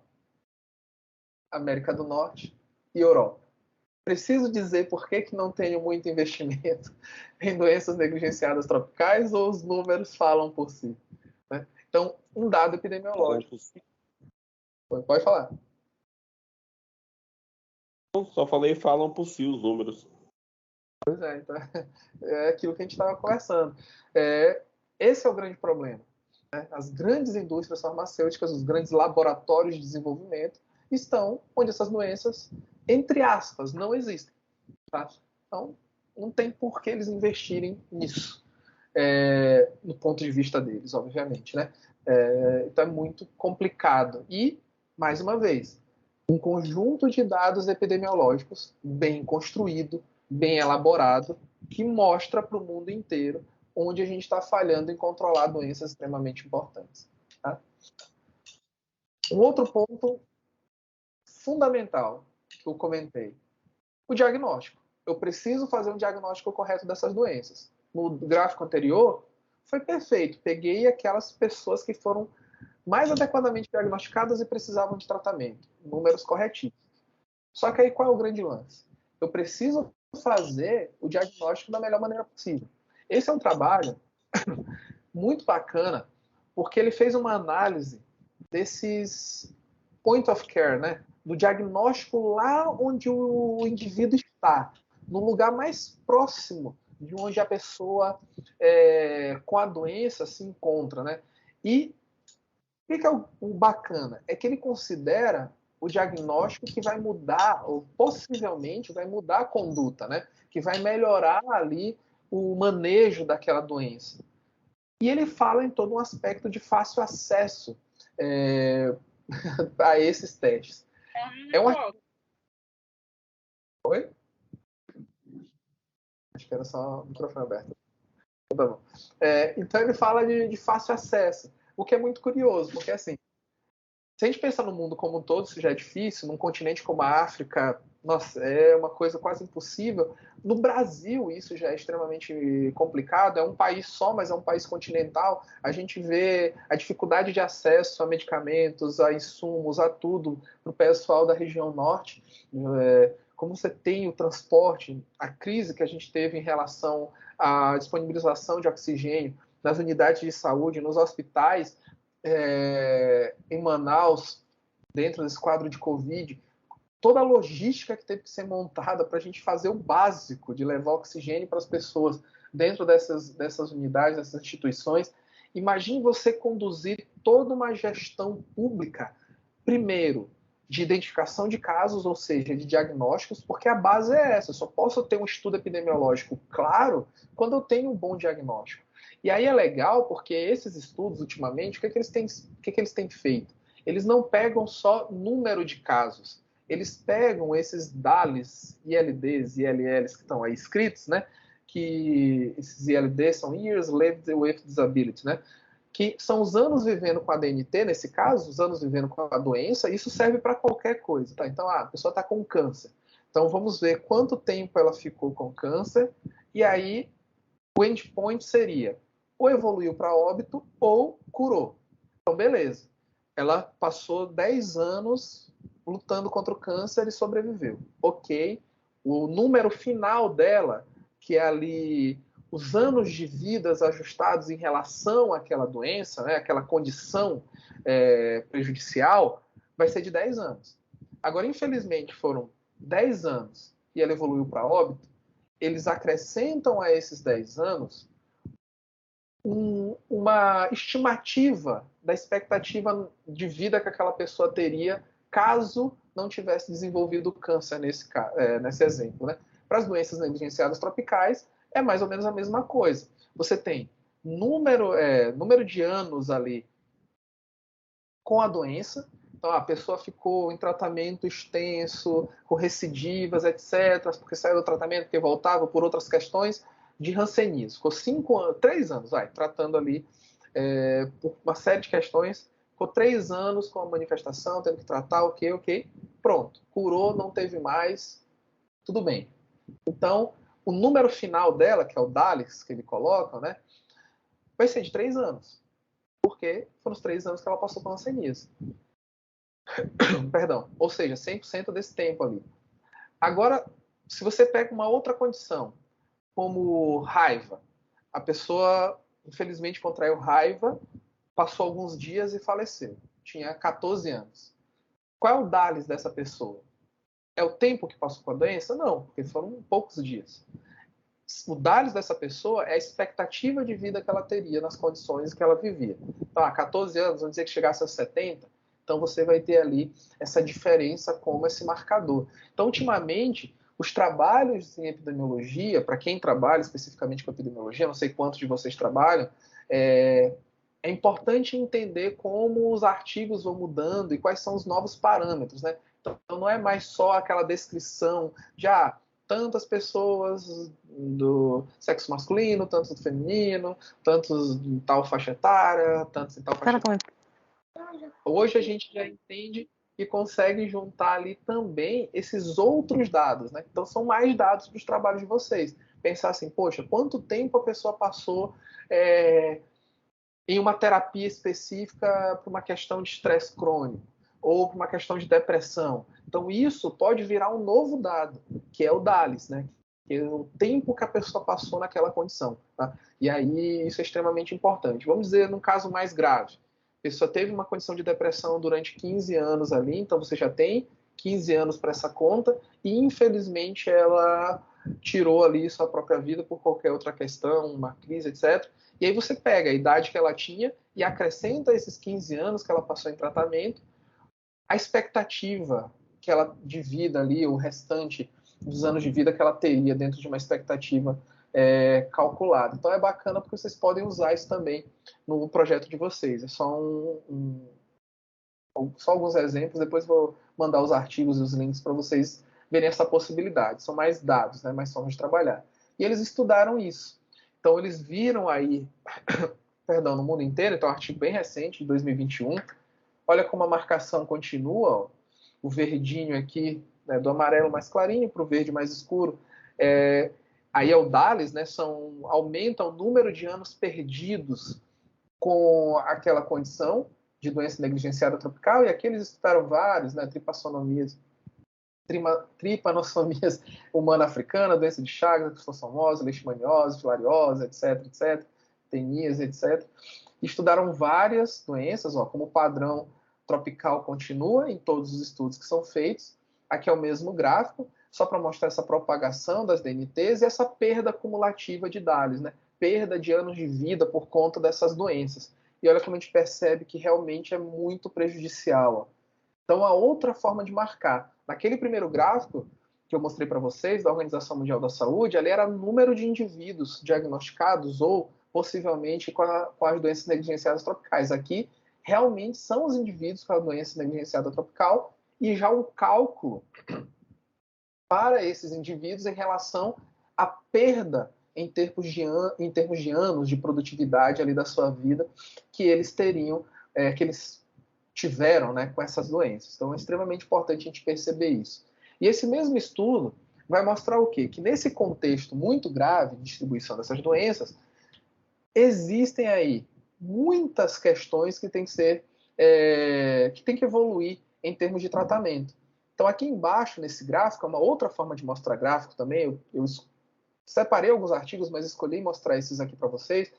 América do Norte e Europa. Preciso dizer por que não tenho muito investimento em doenças negligenciadas tropicais ou os números falam por si? Né? Então, um dado epidemiológico. Pode falar. Só falei falam por si os números. Pois é, então é aquilo que a gente estava conversando. Esse é o grande problema. Né? As grandes indústrias farmacêuticas, os grandes laboratórios de desenvolvimento estão onde essas doenças, entre aspas, não existem. Tá? Então, não tem por que eles investirem nisso, no ponto de vista deles, obviamente. Né? Então, é muito complicado. E, mais uma vez, um conjunto de dados epidemiológicos bem construído, bem elaborado, que mostra para o mundo inteiro onde a gente está falhando em controlar doenças extremamente importantes. Tá? Um outro ponto fundamental que eu comentei, o diagnóstico. Eu preciso fazer um diagnóstico correto dessas doenças. No gráfico anterior, foi perfeito. Peguei aquelas pessoas que foram mais adequadamente diagnosticadas e precisavam de tratamento. Números corretíssimos. Só que aí qual é o grande lance? Eu preciso fazer o diagnóstico da melhor maneira possível. Esse é um trabalho muito bacana, porque ele fez uma análise desses point of care, né? Do diagnóstico lá onde o indivíduo está, no lugar mais próximo de onde a pessoa com a doença se encontra, né? E o que é o bacana? É que ele considera o diagnóstico que vai mudar, ou possivelmente vai mudar a conduta, né? Que vai melhorar ali o manejo daquela doença. E ele fala em todo um aspecto de fácil acesso a esses testes. Oi? Acho que era só o microfone aberto. Tá bom. Então ele fala de fácil acesso, o que é muito curioso, porque assim, se a gente pensar no mundo como um todo, isso já é difícil, num continente como a África, nossa, é uma coisa quase impossível. No Brasil, isso já é extremamente complicado, é um país só, mas é um país continental. A gente vê a dificuldade de acesso a medicamentos, a insumos, a tudo, para o pessoal da região norte. Como você tem o transporte, a crise que a gente teve em relação à disponibilização de oxigênio nas unidades de saúde, nos hospitais, em Manaus, dentro desse quadro de Covid, toda a logística que teve que ser montada para a gente fazer o básico de levar oxigênio para as pessoas dentro dessas unidades, dessas instituições. Imagine você conduzir toda uma gestão pública, primeiro, de identificação de casos, ou seja, de diagnósticos, porque a base é essa. Eu só posso ter um estudo epidemiológico claro quando eu tenho um bom diagnóstico. E aí é legal porque esses estudos, ultimamente, o que eles têm feito? Eles não pegam só número de casos. Eles pegam esses DALYs, ILDs e ILLs que estão aí escritos, né? Que esses ILDs são Years Lived with Disability, né? Que são os anos vivendo com a DNT, nesse caso, os anos vivendo com a doença. Isso serve para qualquer coisa, tá? Então, a pessoa está com câncer. Então, vamos ver quanto tempo ela ficou com câncer. E aí, o endpoint seria ou evoluiu para óbito ou curou. Então, beleza. Ela passou 10 anos lutando contra o câncer e sobreviveu. Ok. O número final dela, que é ali os anos de vidas ajustados em relação àquela doença, né, aquela condição prejudicial, vai ser de 10 anos. Agora, infelizmente, foram 10 anos e ela evoluiu para óbito. Eles acrescentam a esses 10 anos uma estimativa da expectativa de vida que aquela pessoa teria caso não tivesse desenvolvido câncer nesse exemplo. Né? Para as doenças negligenciadas tropicais, é mais ou menos a mesma coisa. Você tem número de anos ali com a doença, então a pessoa ficou em tratamento extenso, com recidivas, etc., porque saiu do tratamento, porque voltava por outras questões, de hanseníase. Ficou 3 anos, tratando ali por uma série de questões. Ficou 3 anos com a manifestação, tendo que tratar, ok. Pronto. Curou, não teve mais, tudo bem. Então, o número final dela, que é o DALYs, que ele coloca, né, vai ser de 3 anos. Porque foram os 3 anos que ela passou com a hanseníase. Perdão. Ou seja, 100% desse tempo ali. Agora, se você pega uma outra condição, como raiva. A pessoa, infelizmente, contraiu raiva, passou alguns dias e faleceu. Tinha 14 anos. Qual é o DALYs dessa pessoa? É o tempo que passou com a doença? Não, porque foram poucos dias. O DALYs dessa pessoa é a expectativa de vida que ela teria nas condições que ela vivia. Então, 14 anos, vamos dizer que chegasse aos 70, Então, você vai ter ali essa diferença como esse marcador. Então, ultimamente, os trabalhos em epidemiologia, para quem trabalha especificamente com epidemiologia, não sei quantos de vocês trabalham, é importante entender como os artigos vão mudando e quais são os novos parâmetros, né? Então, não é mais só aquela descrição de tantas pessoas do sexo masculino, tantos do feminino, tantos em tal faixa etária, tantos em tal faixa etária. Hoje a gente já entende e consegue juntar ali também esses outros dados, né? Então são mais dados para os trabalhos de vocês. Pensar assim, poxa, quanto tempo a pessoa passou em uma terapia específica para uma questão de estresse crônico ou para uma questão de depressão. Então isso pode virar um novo dado, que é o DALYs, né? Que é o tempo que a pessoa passou naquela condição. Tá? E aí isso é extremamente importante. Vamos dizer, num caso mais grave, a pessoa teve uma condição de depressão durante 15 anos ali, então você já tem 15 anos para essa conta, e infelizmente ela tirou ali sua própria vida por qualquer outra questão, uma crise, etc. E aí você pega a idade que ela tinha e acrescenta esses 15 anos que ela passou em tratamento, a expectativa que ela de vida ali, o restante dos anos de vida que ela teria dentro de uma expectativa calculada. Então é bacana porque vocês podem usar isso também no projeto de vocês. É só só alguns exemplos, depois vou mandar os artigos e os links para vocês verem essa possibilidade. São mais dados, né, mais formas de trabalhar. E eles estudaram isso. Então eles viram aí, perdão, no mundo inteiro, então é um artigo bem recente, de 2021. Olha como a marcação continua, ó. O verdinho aqui, né, do amarelo mais clarinho para o verde mais escuro. Aí é o DALYs, né, aumenta o número de anos perdidos com aquela condição de doença negligenciada tropical, e aqui eles estudaram vários, né, tripanosomias humana africana, doença de Chagas, esquistossomose, leishmaniose, filariose, etc, tenias, etc. Estudaram várias doenças, ó, como o padrão tropical continua em todos os estudos que são feitos. Aqui é o mesmo gráfico, só para mostrar essa propagação das DNTs e essa perda cumulativa de DALYs, né? Perda de anos de vida por conta dessas doenças. E olha como a gente percebe que realmente é muito prejudicial. Ó. Então, a outra forma de marcar. Naquele primeiro gráfico que eu mostrei para vocês, da Organização Mundial da Saúde, ali era o número de indivíduos diagnosticados ou possivelmente com as doenças negligenciadas tropicais. Aqui, realmente são os indivíduos com a doença negligenciada tropical e já um cálculo para esses indivíduos em relação à perda em termos de anos de produtividade ali da sua vida que eles teriam, que eles tiveram, né, com essas doenças. Então é extremamente importante a gente perceber isso. E esse mesmo estudo vai mostrar o quê? Que nesse contexto muito grave de distribuição dessas doenças, existem aí muitas questões que têm que evoluir em termos de tratamento. Então aqui embaixo nesse gráfico, é uma outra forma de mostrar gráfico também, eu separei alguns artigos, mas escolhi mostrar esses aqui para vocês,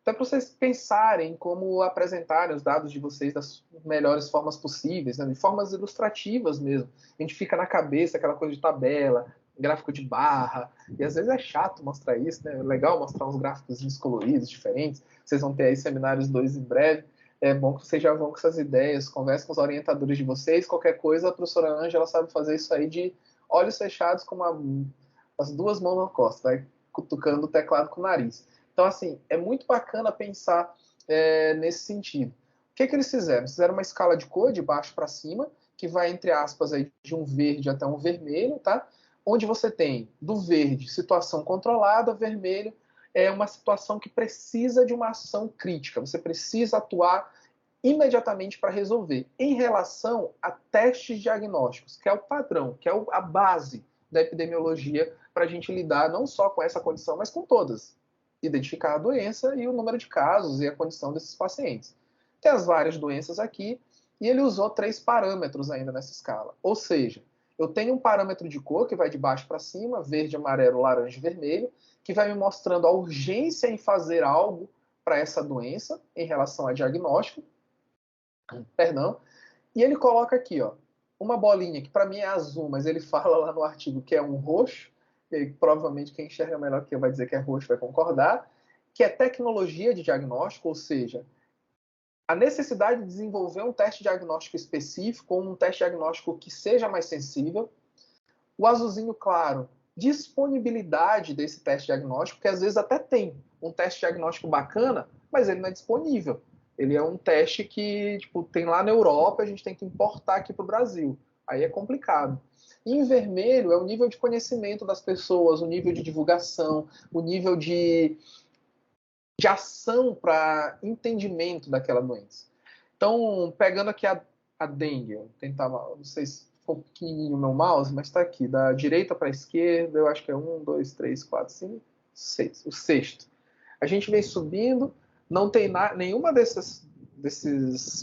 até para vocês pensarem como apresentarem os dados de vocês das melhores formas possíveis, né? De formas ilustrativas mesmo. A gente fica na cabeça aquela coisa de tabela, gráfico de barra, e às vezes é chato mostrar isso, né? É legal mostrar uns gráficos coloridos, diferentes. Vocês vão ter aí seminários 2 em breve. É bom que vocês já vão com essas ideias, conversem com os orientadores de vocês. Qualquer coisa, a professora Ângela sabe fazer isso aí de olhos fechados com as duas mãos na costa, vai cutucando o teclado com o nariz. Então, assim, é muito bacana pensar nesse sentido. O que eles fizeram? Eles fizeram uma escala de cor de baixo para cima, que vai, entre aspas, aí, de um verde até um vermelho, tá? Onde você tem, do verde, situação controlada, vermelho é uma situação que precisa de uma ação crítica. Você precisa atuar imediatamente para resolver. Em relação a testes diagnósticos, que é o padrão, que é a base da epidemiologia para a gente lidar não só com essa condição, mas com todas. Identificar a doença e o número de casos e a condição desses pacientes. Tem as várias doenças aqui, e ele usou 3 parâmetros ainda nessa escala. Ou seja, eu tenho um parâmetro de cor que vai de baixo para cima, verde, amarelo, laranja e vermelho, que vai me mostrando a urgência em fazer algo para essa doença em relação a diagnóstico. Perdão. E ele coloca aqui, ó, uma bolinha que para mim é azul, mas ele fala lá no artigo que é um roxo, e provavelmente quem enxerga melhor que eu vai dizer que é roxo, vai concordar, que é tecnologia de diagnóstico, ou seja, a necessidade de desenvolver um teste diagnóstico específico ou um teste diagnóstico que seja mais sensível. O azulzinho claro, disponibilidade desse teste diagnóstico, que às vezes até tem um teste diagnóstico bacana, mas ele não é disponível. Ele é um teste que tem lá na Europa, a gente tem que importar aqui para o Brasil. Aí é complicado. E em vermelho é o nível de conhecimento das pessoas, o nível de divulgação, o nível de ação para entendimento daquela doença. Então, pegando aqui a dengue, eu tentava, não sei se ficou pequenininho o meu mouse, mas está aqui, da direita para a esquerda, eu acho que é 1, 2, 3, 4, 5, 6, o sexto. A gente vem subindo, não tem nenhuma desses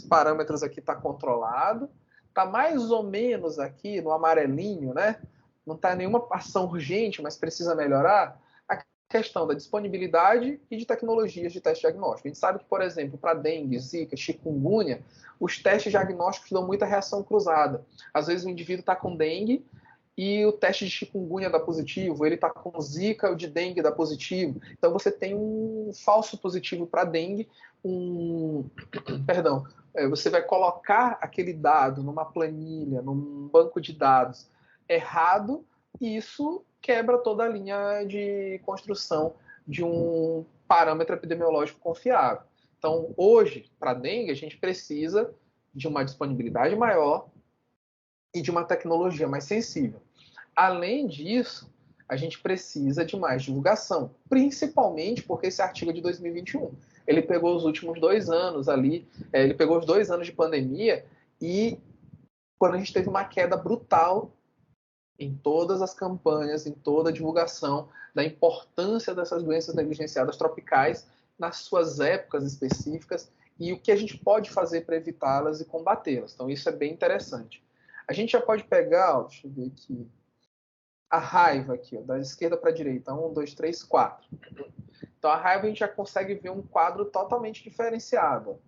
parâmetros aqui está controlado, está mais ou menos aqui no amarelinho, né? Não está nenhuma ação urgente, mas precisa melhorar. Questão da disponibilidade e de tecnologias de teste diagnóstico. A gente sabe que, por exemplo, para dengue, zika, chikungunya, os testes diagnósticos dão muita reação cruzada. Às vezes o indivíduo está com dengue e o teste de chikungunya dá positivo, ele está com zika, o de dengue dá positivo. Então você tem um falso positivo para dengue, você vai colocar aquele dado numa planilha, num banco de dados errado, e isso quebra toda a linha de construção de um parâmetro epidemiológico confiável. Então, hoje, para dengue, a gente precisa de uma disponibilidade maior e de uma tecnologia mais sensível. Além disso, a gente precisa de mais divulgação, principalmente porque esse artigo é de 2021. Ele pegou os últimos 2 anos ali, ele pegou os 2 anos de pandemia e quando a gente teve uma queda brutal em todas as campanhas, em toda a divulgação da importância dessas doenças negligenciadas tropicais nas suas épocas específicas e o que a gente pode fazer para evitá-las e combatê-las. Então, isso é bem interessante. A gente já pode pegar, deixa eu ver aqui, a raiva aqui, da esquerda para a direita, 1, 2, 3, 4. Então, a raiva a gente já consegue ver um quadro totalmente diferenciado.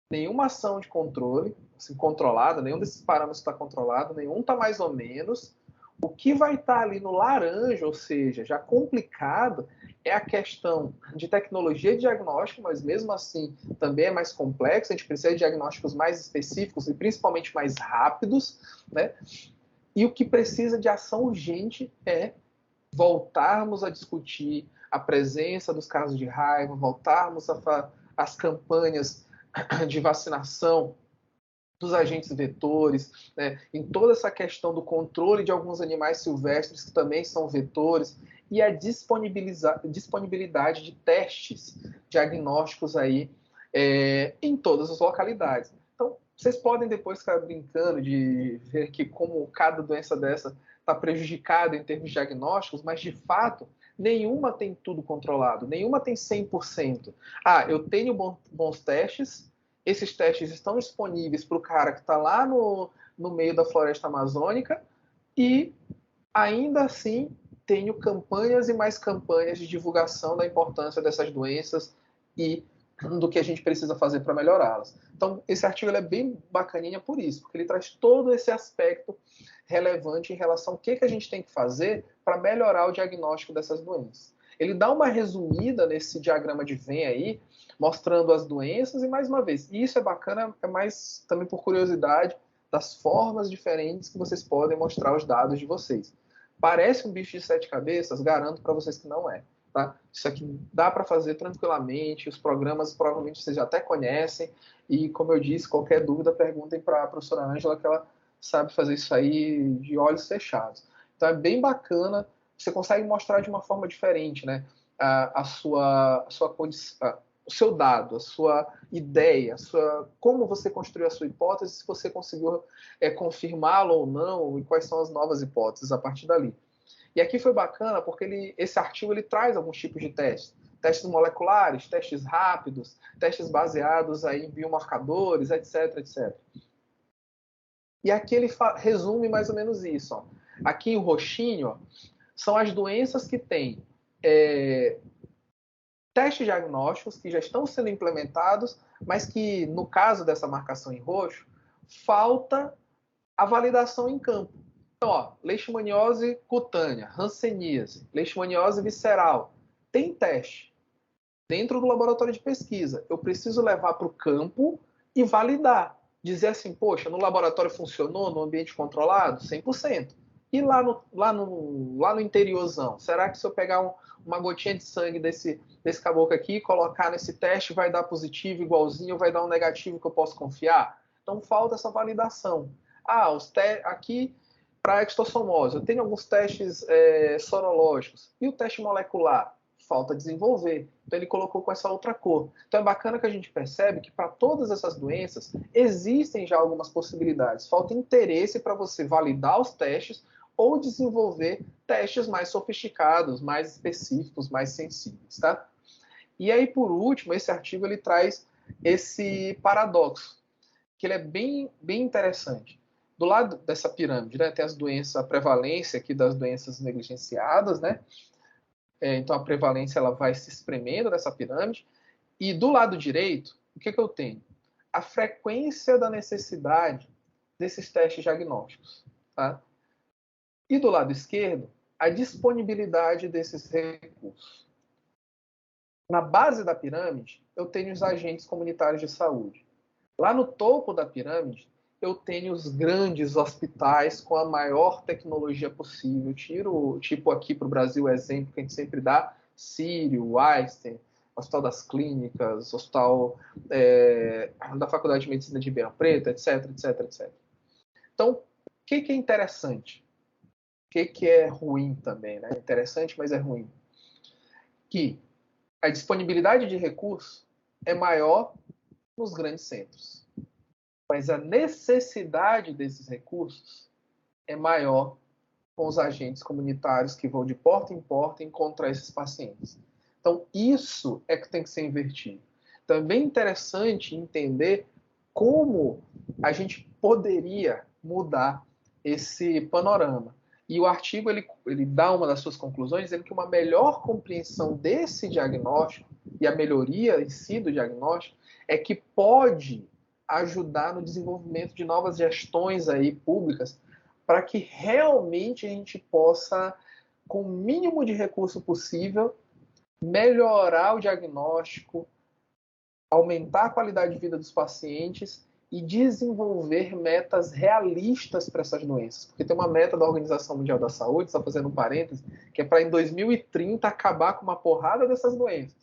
Nenhuma ação de controle, assim, controlada, nenhum desses parâmetros está controlado, nenhum está mais ou menos. O que vai estar ali no laranja, ou seja, já complicado, é a questão de tecnologia de diagnóstico, mas mesmo assim também é mais complexo, a gente precisa de diagnósticos mais específicos e principalmente mais rápidos, né? E o que precisa de ação urgente é voltarmos a discutir a presença dos casos de raiva, voltarmos às campanhas de vacinação dos agentes vetores, né, em toda essa questão do controle de alguns animais silvestres que também são vetores, e a disponibilidade de testes diagnósticos aí em todas as localidades. Então, vocês podem depois ficar brincando de ver que como cada doença dessa está prejudicada em termos diagnósticos, mas de fato nenhuma tem tudo controlado, nenhuma tem 100%. Eu tenho bons testes, esses testes estão disponíveis para o cara que está lá no meio da floresta amazônica e, ainda assim, tenho campanhas e mais campanhas de divulgação da importância dessas doenças e do que a gente precisa fazer para melhorá-las. Então, esse artigo é bem bacaninha por isso, porque ele traz todo esse aspecto relevante em relação ao que a gente tem que fazer para melhorar o diagnóstico dessas doenças. Ele dá uma resumida nesse diagrama de Venn aí, mostrando as doenças e, mais uma vez, isso é bacana, é mais também por curiosidade das formas diferentes que vocês podem mostrar os dados de vocês. Parece um bicho de 7 cabeças, garanto para vocês que não é. Tá? Isso aqui dá para fazer tranquilamente, os programas provavelmente vocês já até conhecem, e como eu disse, qualquer dúvida perguntem para a professora Ângela, que ela sabe fazer isso aí de olhos fechados. Então é bem bacana, você consegue mostrar de uma forma diferente, né? a sua condição, o seu dado, a sua ideia, como você construiu a sua hipótese, se você conseguiu confirmá-la ou não, e quais são as novas hipóteses a partir dali. E aqui foi bacana porque esse artigo ele traz alguns tipos de testes. Testes moleculares, testes rápidos, testes baseados aí em biomarcadores, etc, etc. E aqui ele resume mais ou menos isso. Ó. Aqui em roxinho, ó, são as doenças que têm testes diagnósticos que já estão sendo implementados, mas que, no caso dessa marcação em roxo, falta a validação em campo. Então, ó, leishmaniose cutânea, hanseníase, leishmaniose visceral. Tem teste dentro do laboratório de pesquisa. Eu preciso levar para o campo e validar. Dizer assim, poxa, no laboratório funcionou, no ambiente controlado? 100%. E lá no interiorzão, será que se eu pegar uma gotinha de sangue desse caboclo aqui e colocar nesse teste, vai dar positivo igualzinho, vai dar um negativo que eu posso confiar? Então falta essa validação. Aqui para extossomose, eu tenho alguns testes sorológicos. E o teste molecular? Falta desenvolver. Então ele colocou com essa outra cor. Então é bacana que a gente percebe que para todas essas doenças existem já algumas possibilidades. Falta interesse para você validar os testes ou desenvolver testes mais sofisticados, mais específicos, mais sensíveis, tá? E aí, por último, esse artigo ele traz esse paradoxo, que ele é bem interessante. Do lado dessa pirâmide, né, tem as doenças, a prevalência aqui das doenças negligenciadas, né? Então a prevalência ela vai se espremendo nessa pirâmide. E do lado direito, o que eu tenho? A frequência da necessidade desses testes diagnósticos, tá? E do lado esquerdo, a disponibilidade desses recursos. Na base da pirâmide, eu tenho os agentes comunitários de saúde. Lá no topo da pirâmide, eu tenho os grandes hospitais com a maior tecnologia possível. Tipo aqui para o Brasil, o exemplo que a gente sempre dá, Sírio, Einstein, Hospital das Clínicas, Hospital da Faculdade de Medicina de Ribeirão Preto, etc. Então, o que é interessante? O que é ruim também, né? Interessante, mas é ruim. Que a disponibilidade de recursos é maior nos grandes centros. Mas a necessidade desses recursos é maior com os agentes comunitários que vão de porta em porta encontrar esses pacientes. Então, isso é que tem que ser invertido. Então, é bem interessante entender como a gente poderia mudar esse panorama. E o artigo ele dá uma das suas conclusões dizendo que uma melhor compreensão desse diagnóstico e a melhoria em si do diagnóstico é que pode ajudar no desenvolvimento de novas gestões aí públicas para que realmente a gente possa, com o mínimo de recurso possível, melhorar o diagnóstico, aumentar a qualidade de vida dos pacientes e desenvolver metas realistas para essas doenças. Porque tem uma meta da Organização Mundial da Saúde, está fazendo um parênteses, que é para em 2030 acabar com uma porrada dessas doenças.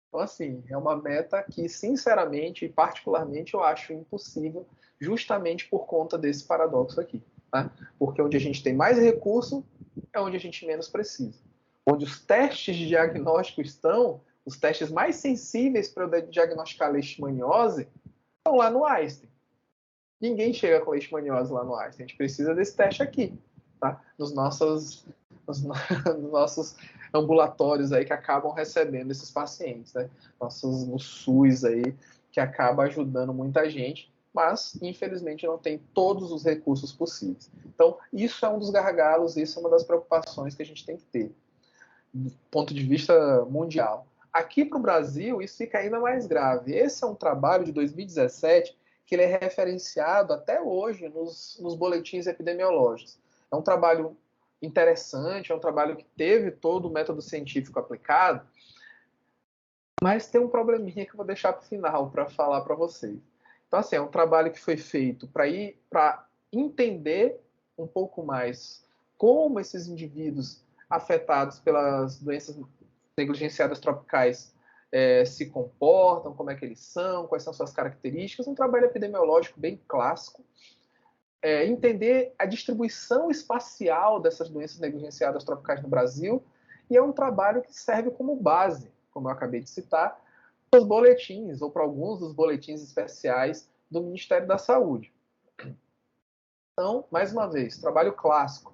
Então, assim, é uma meta que, sinceramente e particularmente, eu acho impossível, justamente por conta desse paradoxo aqui. Tá? Porque onde a gente tem mais recurso, é onde a gente menos precisa. Onde os testes de diagnóstico estão, os testes mais sensíveis para eu diagnosticar leishmaniose, estão lá no Einstein. Ninguém chega com leishmaniose lá no Einstein. A gente precisa desse teste aqui, tá? Nos nossos ambulatórios aí que acabam recebendo esses pacientes, né? No SUS aí, que acaba ajudando muita gente, mas infelizmente não tem todos os recursos possíveis. Então, isso é um dos gargalos, isso é uma das preocupações que a gente tem que ter, do ponto de vista mundial. Aqui para o Brasil, isso fica ainda mais grave. Esse é um trabalho de 2017 que ele é referenciado até hoje nos boletins epidemiológicos. É um trabalho interessante, é um trabalho que teve todo o método científico aplicado, mas tem um probleminha que eu vou deixar para o final para falar para vocês. Então, assim, é um trabalho que foi feito para entender um pouco mais como esses indivíduos afetados pelas doenças negligenciadas tropicais se comportam, como é que eles são, quais são suas características, um trabalho epidemiológico bem clássico. Entender a distribuição espacial dessas doenças negligenciadas tropicais no Brasil, e é um trabalho que serve como base, como eu acabei de citar, para os boletins, ou para alguns dos boletins especiais do Ministério da Saúde. Então, mais uma vez, trabalho clássico.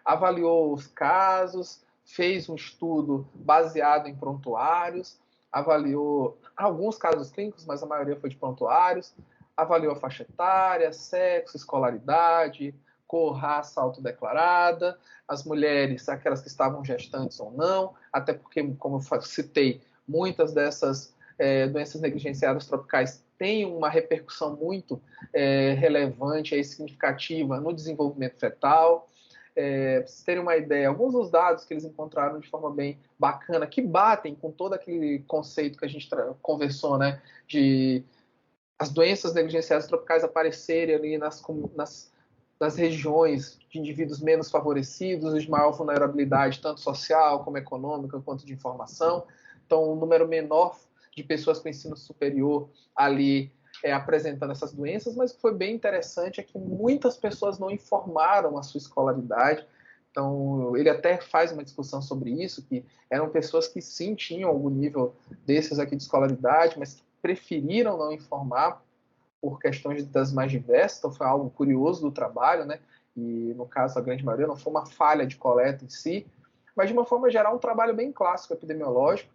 Avaliou os casos, fez um estudo baseado em prontuários, avaliou alguns casos clínicos, mas a maioria foi de prontuários, avaliou a faixa etária, sexo, escolaridade, cor, raça autodeclarada, as mulheres, aquelas que estavam gestantes ou não, até porque, como eu citei, muitas dessas doenças negligenciadas tropicais têm uma repercussão muito relevante e significativa no desenvolvimento fetal. Para vocês terem uma ideia, alguns dos dados que eles encontraram de forma bem bacana, que batem com todo aquele conceito que a gente conversou, né, de as doenças negligenciadas tropicais aparecerem ali nas regiões de indivíduos menos favorecidos, de maior vulnerabilidade, tanto social como econômica, quanto de informação. Então, um número menor de pessoas com ensino superior ali apresentando essas doenças, mas o que foi bem interessante é que muitas pessoas não informaram a sua escolaridade. Então, ele até faz uma discussão sobre isso, que eram pessoas que sim tinham algum nível desses aqui de escolaridade, mas que preferiram não informar por questões das mais diversas. Então, foi algo curioso do trabalho, né? E, no caso, a grande maioria não foi uma falha de coleta em si, mas, de uma forma geral, um trabalho bem clássico epidemiológico.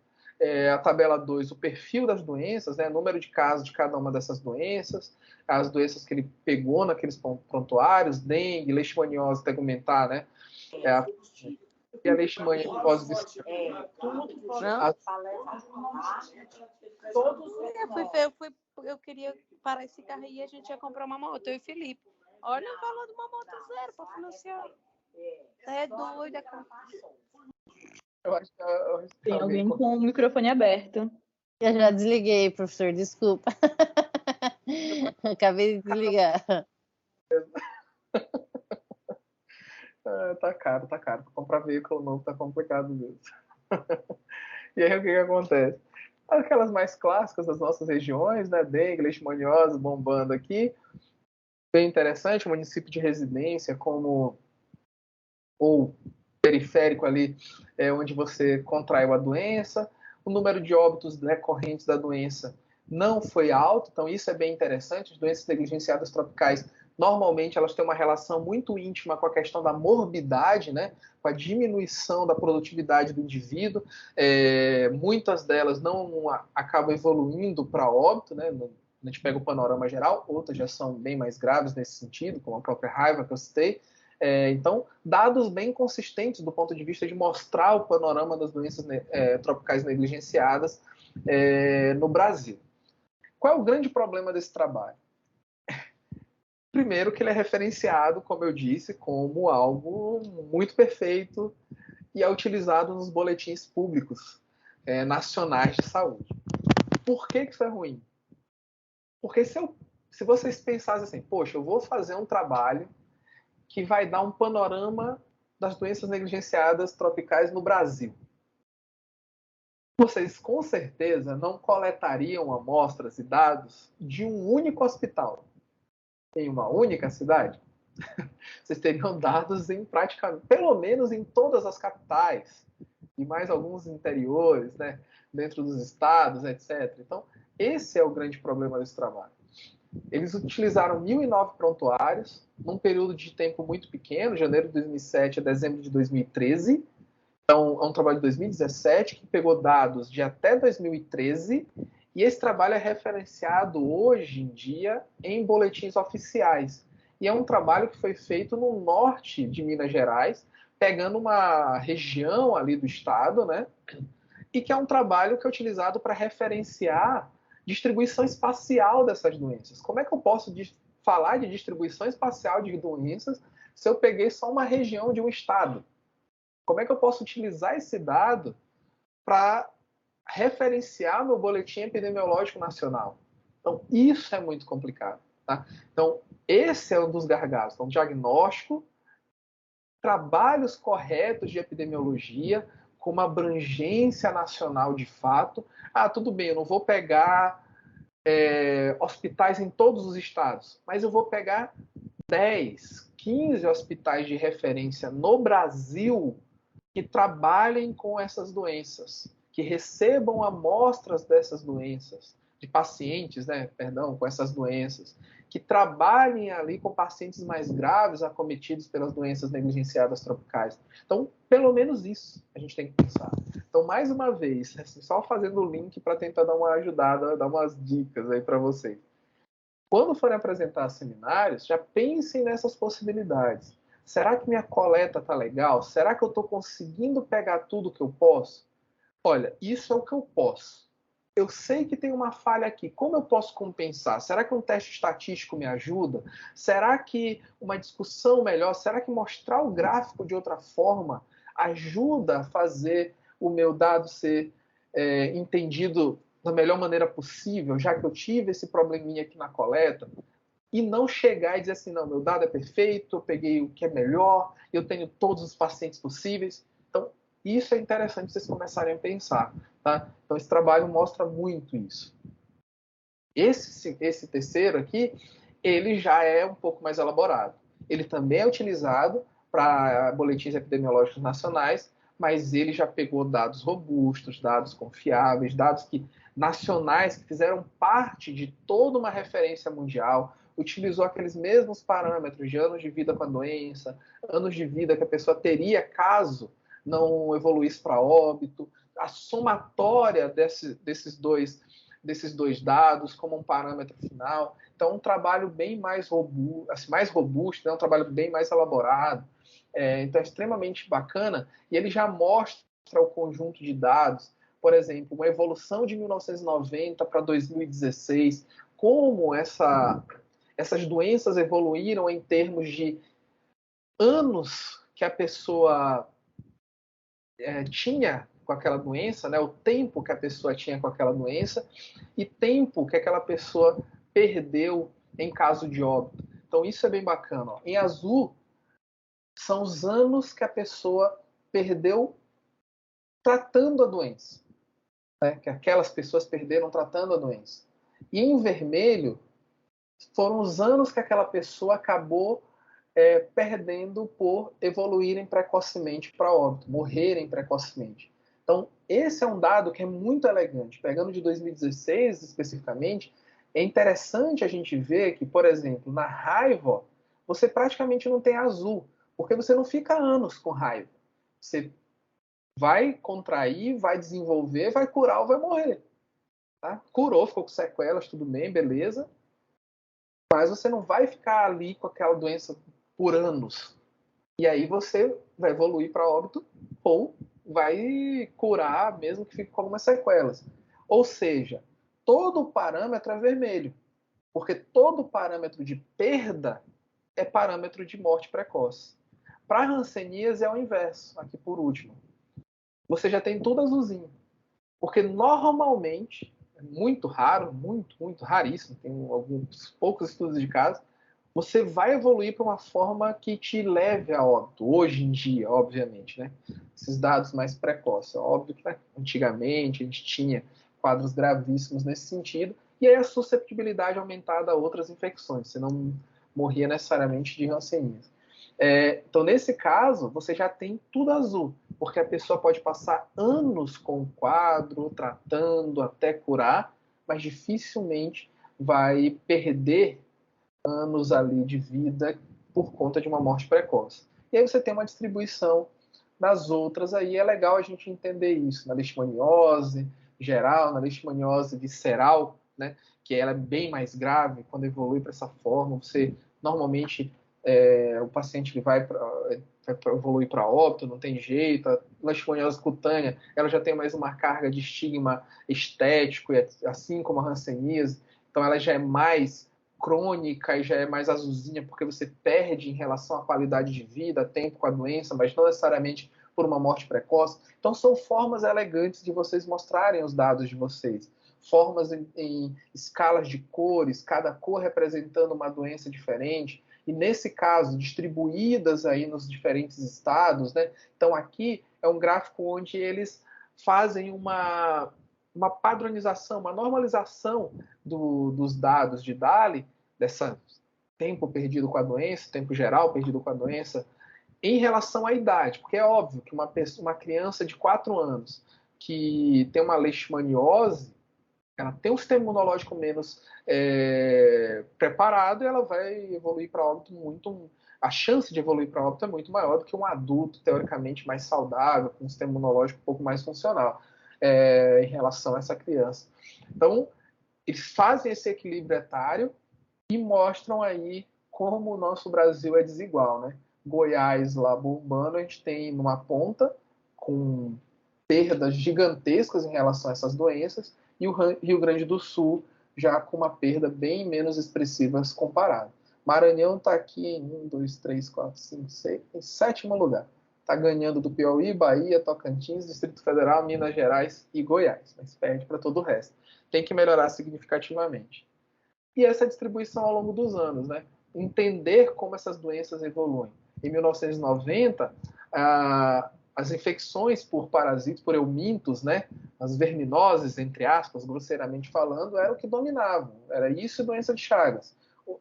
A tabela 2, o perfil das doenças, né? Número de casos de cada uma dessas doenças, as doenças que ele pegou naqueles prontuários, dengue, leishmaniose tegumentar, né? E a leishmaniose eu queria parar esse carro aí e a gente ia comprar uma moto, eu e Felipe. Olha o valor de uma moto zero para financiar. É doida, cara. Eu acho que tem alguém com o microfone aberto. Eu já desliguei, professor, desculpa. Acabei de desligar. Tá caro. Pra comprar veículo novo tá complicado mesmo. E aí o que acontece? Aquelas mais clássicas das nossas regiões, né? Dengue, leishmaniose bombando aqui. Bem interessante, município de residência como ou periférico ali, onde você contraiu a doença. O número de óbitos decorrentes da doença não foi alto, então isso é bem interessante. As doenças negligenciadas tropicais, normalmente, elas têm uma relação muito íntima com a questão da morbidade, né? Com a diminuição da produtividade do indivíduo. Muitas delas não acabam evoluindo para óbito, né? A gente pega o panorama geral, outras já são bem mais graves nesse sentido, como a própria raiva que eu citei. Então, dados bem consistentes do ponto de vista de mostrar o panorama das doenças tropicais negligenciadas no Brasil. Qual é o grande problema desse trabalho? Primeiro que ele é referenciado, como eu disse, como algo muito perfeito e é utilizado nos boletins públicos nacionais de saúde. Por que isso é ruim? Porque se vocês pensassem assim, poxa, eu vou fazer um trabalho que vai dar um panorama das doenças negligenciadas tropicais no Brasil. Vocês, com certeza, não coletariam amostras e dados de um único hospital, em uma única cidade. Vocês teriam dados em praticamente, pelo menos em todas as capitais, e mais alguns interiores, né, dentro dos estados, etc. Então, esse é o grande problema desse trabalho. Eles utilizaram 1.009 prontuários num período de tempo muito pequeno, janeiro de 2007 a dezembro de 2013. Então, é um trabalho de 2017 que pegou dados de até 2013 e esse trabalho é referenciado hoje em dia em boletins oficiais. E é um trabalho que foi feito no norte de Minas Gerais, pegando uma região ali do estado, né? E que é um trabalho que é utilizado para referenciar distribuição espacial dessas doenças. Como é que eu posso falar de distribuição espacial de doenças se eu peguei só uma região de um estado? Como é que eu posso utilizar esse dado para referenciar meu boletim epidemiológico nacional? Então, isso é muito complicado. Tá? Então, esse é um dos gargalos. Então, diagnóstico, trabalhos corretos de epidemiologia, com uma abrangência nacional de fato. Tudo bem, eu não vou pegar hospitais em todos os estados, mas eu vou pegar 10, 15 hospitais de referência no Brasil que trabalhem com essas doenças, que recebam amostras dessas doenças, de pacientes, com essas doenças, que trabalhem ali com pacientes mais graves acometidos pelas doenças negligenciadas tropicais. Então, pelo menos isso a gente tem que pensar. Então, mais uma vez, só fazendo o link para tentar dar uma ajudada, dar umas dicas aí para vocês. Quando forem apresentar seminários, já pensem nessas possibilidades. Será que minha coleta está legal? Será que eu estou conseguindo pegar tudo que eu posso? Olha, isso é o que eu posso. Eu sei que tem uma falha aqui. Como eu posso compensar? Será que um teste estatístico me ajuda? Será que uma discussão melhor? Será que mostrar o gráfico de outra forma ajuda a fazer o meu dado ser entendido da melhor maneira possível, já que eu tive esse probleminha aqui na coleta, e não chegar e dizer assim, não, meu dado é perfeito, eu peguei o que é melhor, eu tenho todos os pacientes possíveis. Então, isso é interessante vocês começarem a pensar, tá? Então, esse trabalho mostra muito isso. Esse terceiro aqui, ele já é um pouco mais elaborado. Ele também é utilizado para boletins epidemiológicos nacionais, mas ele já pegou dados robustos, dados confiáveis, dados nacionais que fizeram parte de toda uma referência mundial, utilizou aqueles mesmos parâmetros de anos de vida com a doença, anos de vida que a pessoa teria caso não evoluísse para óbito, a somatória desses dois dados como um parâmetro final. Então, um trabalho bem mais robusto, né? Um trabalho bem mais elaborado. Então, é extremamente bacana. E ele já mostra o conjunto de dados, por exemplo, uma evolução de 1990 para 2016, como essas doenças evoluíram em termos de anos que a pessoa tinha com aquela doença, né? O tempo que a pessoa tinha com aquela doença e tempo que aquela pessoa perdeu em caso de óbito. Então, isso é bem bacana. Ó. Em azul, são os anos que a pessoa perdeu tratando a doença. Né? Que aquelas pessoas perderam tratando a doença. E em vermelho, foram os anos que aquela pessoa acabou perdendo por evoluírem precocemente para óbito, morrerem precocemente. Então, esse é um dado que é muito elegante. Pegando de 2016 especificamente, é interessante a gente ver que, por exemplo, na raiva, você praticamente não tem azul, porque você não fica anos com raiva. Você vai contrair, vai desenvolver, vai curar ou vai morrer. Tá? Curou, ficou com sequelas, tudo bem, beleza. Mas você não vai ficar ali com aquela doença por anos. E aí você vai evoluir para óbito ou vai curar, mesmo que fique com algumas sequelas. Ou seja, todo o parâmetro é vermelho, porque todo parâmetro de perda é parâmetro de morte precoce. Para hanseníase é o inverso, aqui por último. Você já tem tudo azulzinho. Porque normalmente, é muito raro, muito raríssimo, tem alguns poucos estudos de caso, você vai evoluir para uma forma que te leve a óbito, hoje em dia, obviamente, né? Esses dados mais precoces. Óbvio que antigamente a gente tinha quadros gravíssimos nesse sentido, e aí a susceptibilidade aumentada a outras infecções, você não morria necessariamente de hanseníase. Então, nesse caso, você já tem tudo azul, porque a pessoa pode passar anos com o quadro, tratando até curar, mas dificilmente vai perder anos ali de vida por conta de uma morte precoce. E aí você tem uma distribuição das outras aí, é legal a gente entender isso, na leishmaniose geral, na leishmaniose visceral, né, que ela é bem mais grave, quando evolui para essa forma, você normalmente o paciente ele vai evoluir para óbito, não tem jeito. A leishmaniose cutânea, ela já tem mais uma carga de estigma estético, assim como a hanseníase, então ela já é mais crônica e já é mais azulzinha, porque você perde em relação à qualidade de vida, tempo com a doença, mas não necessariamente por uma morte precoce. Então, são formas elegantes de vocês mostrarem os dados de vocês. Formas em escalas de cores, cada cor representando uma doença diferente, e nesse caso, distribuídas aí nos diferentes estados, né? Então, aqui é um gráfico onde eles fazem uma padronização, uma normalização dos dados de DALY, desse tempo perdido com a doença, tempo geral perdido com a doença, em relação à idade, porque é óbvio que uma criança de 4 anos que tem uma leishmaniose, ela tem um sistema imunológico menos preparado e ela vai evoluir para óbito a chance de evoluir para óbito é muito maior do que um adulto, teoricamente, mais saudável, com um sistema imunológico um pouco mais funcional em relação a essa criança. Então, eles fazem esse equilíbrio etário e mostram aí como o nosso Brasil é desigual, né? Goiás lá bombando, a gente tem numa ponta com perdas gigantescas em relação a essas doenças e o Rio Grande do Sul já com uma perda bem menos expressiva comparado. Maranhão está aqui em 1, 2, 3, 4, 5, 6, em 7º lugar. está ganhando do Piauí, Bahia, Tocantins, Distrito Federal, Minas Gerais e Goiás, mas perde para todo o resto. Tem que melhorar significativamente. E essa distribuição ao longo dos anos, né? Entender como essas doenças evoluem. Em 1990, as infecções por parasitas, por eumintos, né? As verminoses, entre aspas, grosseiramente falando, era o que dominavam. Era isso e doença de Chagas.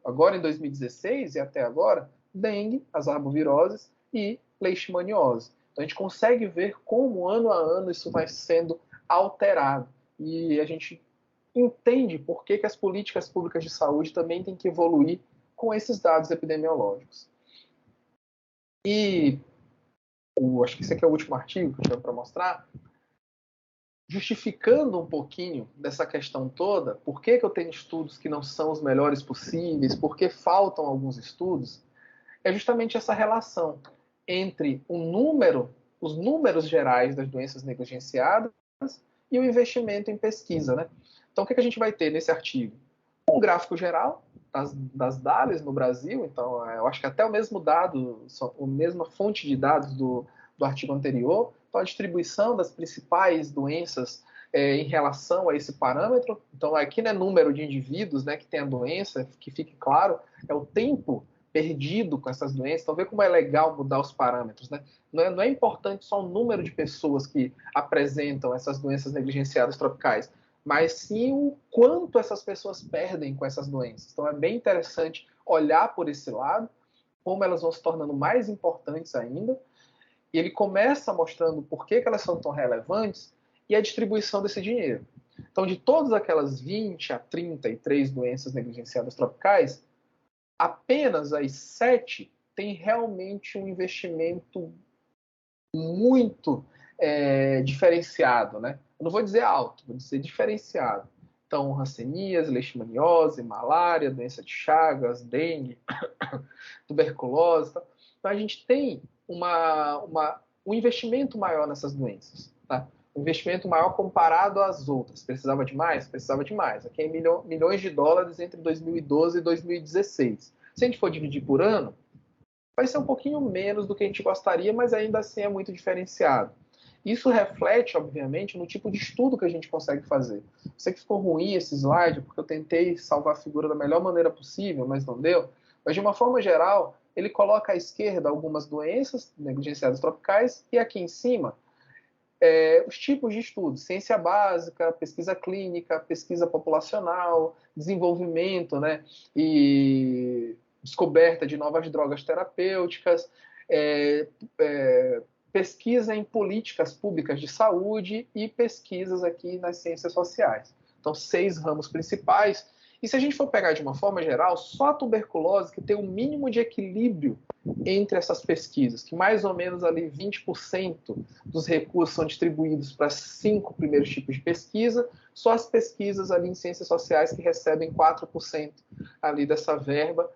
Agora, em 2016 e até agora, dengue, as arboviroses e leishmaniose. Então, a gente consegue ver como, ano a ano, isso vai sendo alterado. E a gente entende por que as políticas públicas de saúde também têm que evoluir com esses dados epidemiológicos. E acho que esse aqui é o último artigo que eu tinha para mostrar, justificando um pouquinho dessa questão toda, por que eu tenho estudos que não são os melhores possíveis, por que faltam alguns estudos, é justamente essa relação entre os números gerais das doenças negligenciadas e o investimento em pesquisa, né? Então, o que a gente vai ter nesse artigo? Um gráfico geral das DALEs no Brasil. Então, eu acho que até o mesmo dado, a mesma fonte de dados do artigo anterior. Então, a distribuição das principais doenças em relação a esse parâmetro. Então, aqui não é número de indivíduos, né, que tem a doença, que fique claro, é o tempo perdido com essas doenças. Então, vê como é legal mudar os parâmetros, né? Não é importante só o número de pessoas que apresentam essas doenças negligenciadas tropicais, mas sim o quanto essas pessoas perdem com essas doenças. Então, é bem interessante olhar por esse lado, como elas vão se tornando mais importantes ainda. E ele começa mostrando por que elas são tão relevantes e a distribuição desse dinheiro. Então, de todas aquelas 20 a 33 doenças negligenciadas tropicais, apenas as 7 têm realmente um investimento muito diferenciado, né? Eu não vou dizer alto, vou dizer diferenciado. Então, hanseníase, leishmaniose, malária, doença de Chagas, dengue, tuberculose. Então, a gente tem um investimento maior nessas doenças. Tá? Um investimento maior comparado às outras. Precisava de mais? Precisava de mais. Aqui é milhões de dólares entre 2012 e 2016. Se a gente for dividir por ano, vai ser um pouquinho menos do que a gente gostaria, mas ainda assim é muito diferenciado. Isso reflete, obviamente, no tipo de estudo que a gente consegue fazer. Sei que ficou ruim esse slide, porque eu tentei salvar a figura da melhor maneira possível, mas não deu. Mas, de uma forma geral, ele coloca à esquerda algumas doenças negligenciadas tropicais e aqui em cima os tipos de estudo. Ciência básica, pesquisa clínica, pesquisa populacional, desenvolvimento, né, e descoberta de novas drogas terapêuticas, pesquisa em políticas públicas de saúde e pesquisas aqui nas ciências sociais. Então, 6 ramos principais. E se a gente for pegar de uma forma geral, só a tuberculose que tem um mínimo de equilíbrio entre essas pesquisas, que mais ou menos ali 20% dos recursos são distribuídos para 5 primeiros tipos de pesquisa, só as pesquisas ali em ciências sociais que recebem 4% ali dessa verba.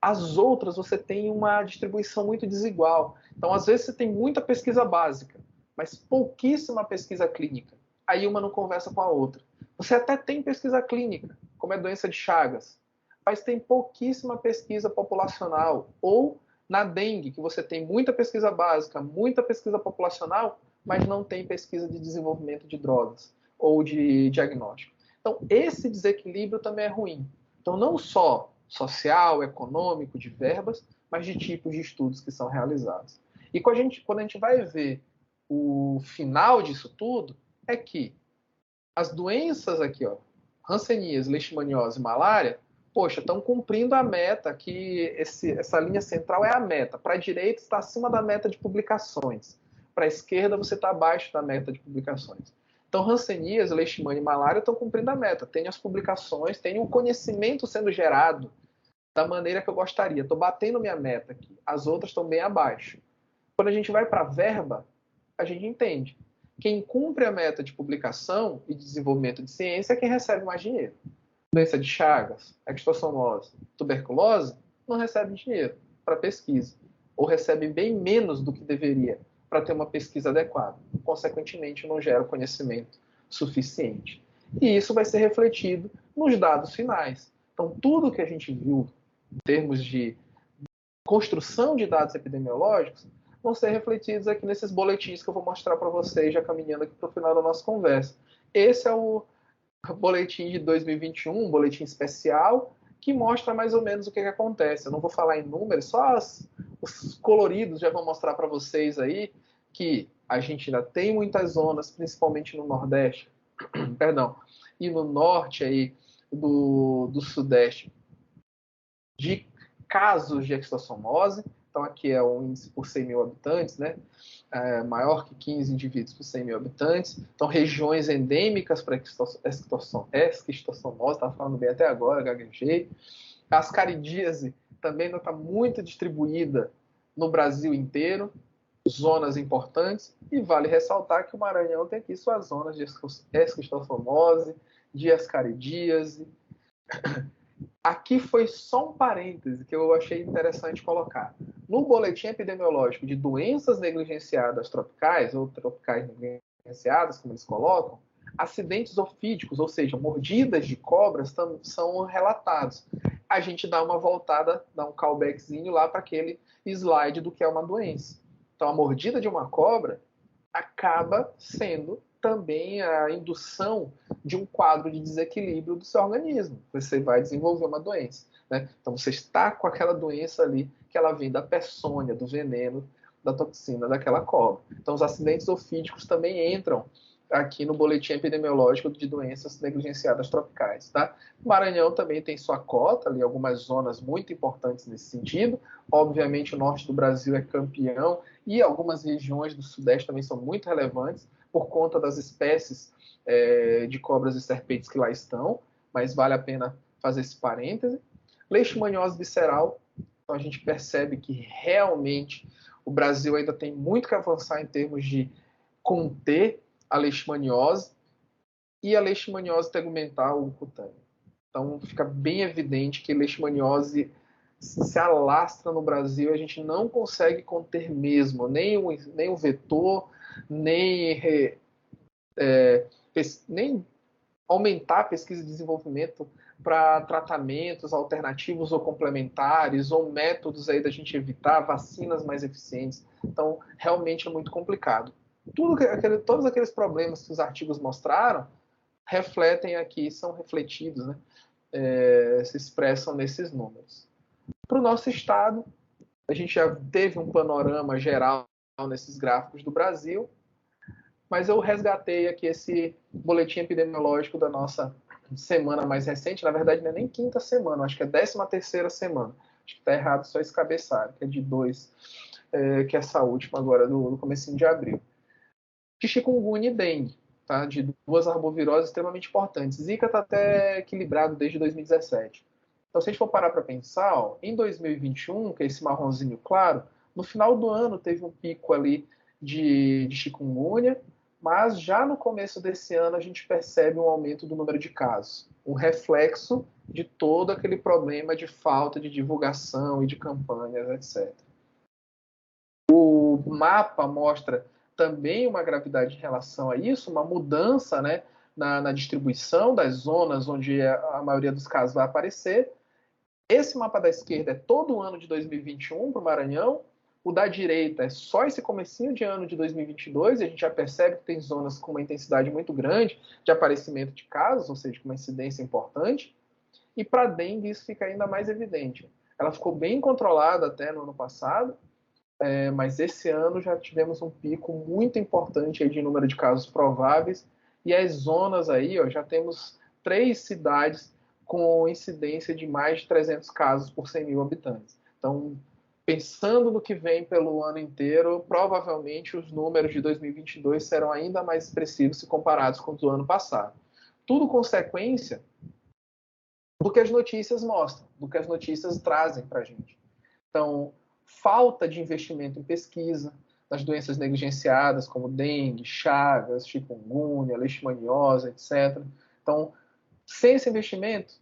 As outras você tem uma distribuição muito desigual. Então, às vezes, você tem muita pesquisa básica, mas pouquíssima pesquisa clínica. Aí uma não conversa com a outra. Você até tem pesquisa clínica, como é a doença de Chagas, mas tem pouquíssima pesquisa populacional. Ou na dengue, que você tem muita pesquisa básica, muita pesquisa populacional, mas não tem pesquisa de desenvolvimento de drogas ou de diagnóstico. Então, esse desequilíbrio também é ruim. Então, não só social, econômico, de verbas, mas de tipos de estudos que são realizados. E quando a gente vai ver o final disso tudo, é que as doenças aqui, ó, hanseníase, leishmaniose e malária, poxa, estão cumprindo a meta, que essa linha central é a meta. Para a direita está acima da meta de publicações. Para a esquerda você está abaixo da meta de publicações. Então, hanseníase, leishmania e malária estão cumprindo a meta. Tem as publicações, tem o conhecimento sendo gerado da maneira que eu gostaria. Estou batendo minha meta aqui. As outras estão bem abaixo. Quando a gente vai para a verba, a gente entende. Quem cumpre a meta de publicação e desenvolvimento de ciência é quem recebe mais dinheiro. Doença de Chagas, extossomose, tuberculose, não recebe dinheiro para pesquisa. Ou recebe bem menos do que deveria para ter uma pesquisa adequada. Consequentemente, não gera conhecimento suficiente. E isso vai ser refletido nos dados finais. Então, tudo que a gente viu em termos de construção de dados epidemiológicos vão ser refletidos aqui nesses boletins que eu vou mostrar para vocês, já caminhando aqui para o final da nossa conversa. Esse é o boletim de 2021, um boletim especial, que mostra mais ou menos o que acontece. Eu não vou falar em números, só os coloridos já vão mostrar para vocês aí que a gente ainda tem muitas zonas, principalmente no Nordeste, perdão, e no Norte aí do Sudeste, de casos de extossomose. Então aqui é o índice por 100 mil habitantes, né? Maior que 15 indivíduos por 100 mil habitantes. Então regiões endêmicas para esquistossomose, estava falando bem até agora, gaguejei. A ascaridíase também não está muito distribuída no Brasil inteiro, zonas importantes, e vale ressaltar que o Maranhão tem aqui suas zonas de esquistossomose, de ascaridíase. Aqui foi só um parêntese que eu achei interessante colocar. No boletim epidemiológico de doenças negligenciadas tropicais, ou tropicais negligenciadas, como eles colocam, acidentes ofídicos, ou seja, mordidas de cobras, são relatados. A gente dá uma voltada, dá um callbackzinho lá para aquele slide do que é uma doença. Então, a mordida de uma cobra acaba sendo também a indução de um quadro de desequilíbrio do seu organismo. Você vai desenvolver uma doença, né? Então, você está com aquela doença ali, que ela vem da peçonha, do veneno, da toxina daquela cobra. Então, os acidentes ofídicos também entram aqui no boletim epidemiológico de doenças negligenciadas tropicais, tá? O Maranhão também tem sua cota, ali algumas zonas muito importantes nesse sentido. Obviamente, o norte do Brasil é campeão e algumas regiões do sudeste também são muito relevantes por conta das espécies de cobras e serpentes que lá estão, mas vale a pena fazer esse parêntese. Leishmaniose visceral, então a gente percebe que realmente o Brasil ainda tem muito que avançar em termos de conter a leishmaniose e a leishmaniose tegumental cutânea. Então fica bem evidente que a leishmaniose se alastra no Brasil, a gente não consegue conter mesmo, nem o vetor, nem aumentar a pesquisa e desenvolvimento para tratamentos alternativos ou complementares, ou métodos aí da gente evitar vacinas mais eficientes. Então, realmente é muito complicado. Todos aqueles problemas que os artigos mostraram refletem aqui, são refletidos, né? Se expressam nesses números. Para o nosso estado, a gente já teve um panorama geral nesses gráficos do Brasil, mas eu resgatei aqui esse boletim epidemiológico da nossa semana mais recente. Na verdade, não é nem quinta semana, acho que é 13ª semana. Acho que está errado só esse cabeçalho, que é de 2, que é essa última agora, do comecinho de abril. De chikungunya e dengue, tá? De 2 arboviroses extremamente importantes. Zika está até equilibrado desde 2017. Então, se a gente for parar para pensar, ó, em 2021, que é esse marronzinho claro, no final do ano teve um pico ali de chikungunya, mas já no começo desse ano a gente percebe um aumento do número de casos, um reflexo de todo aquele problema de falta de divulgação e de campanhas, etc. O mapa mostra também uma gravidade em relação a isso, uma mudança, né, na distribuição das zonas onde a maioria dos casos vai aparecer. Esse mapa da esquerda é todo o ano de 2021 para o Maranhão. O da direita é só esse comecinho de ano de 2022, e a gente já percebe que tem zonas com uma intensidade muito grande de aparecimento de casos, ou seja, com uma incidência importante. E para a dengue isso fica ainda mais evidente. Ela ficou bem controlada até no ano passado, mas esse ano já tivemos um pico muito importante aí de número de casos prováveis, e as zonas aí, ó, já temos 3 cidades com incidência de mais de 300 casos por 100 mil habitantes. Então, pensando no que vem pelo ano inteiro, provavelmente os números de 2022 serão ainda mais expressivos se comparados com os do ano passado. Tudo consequência do que as notícias mostram, do que as notícias trazem para a gente. Então, falta de investimento em pesquisa nas doenças negligenciadas, como dengue, chagas, chikungunya, leishmaniose, etc. Então, sem esse investimento,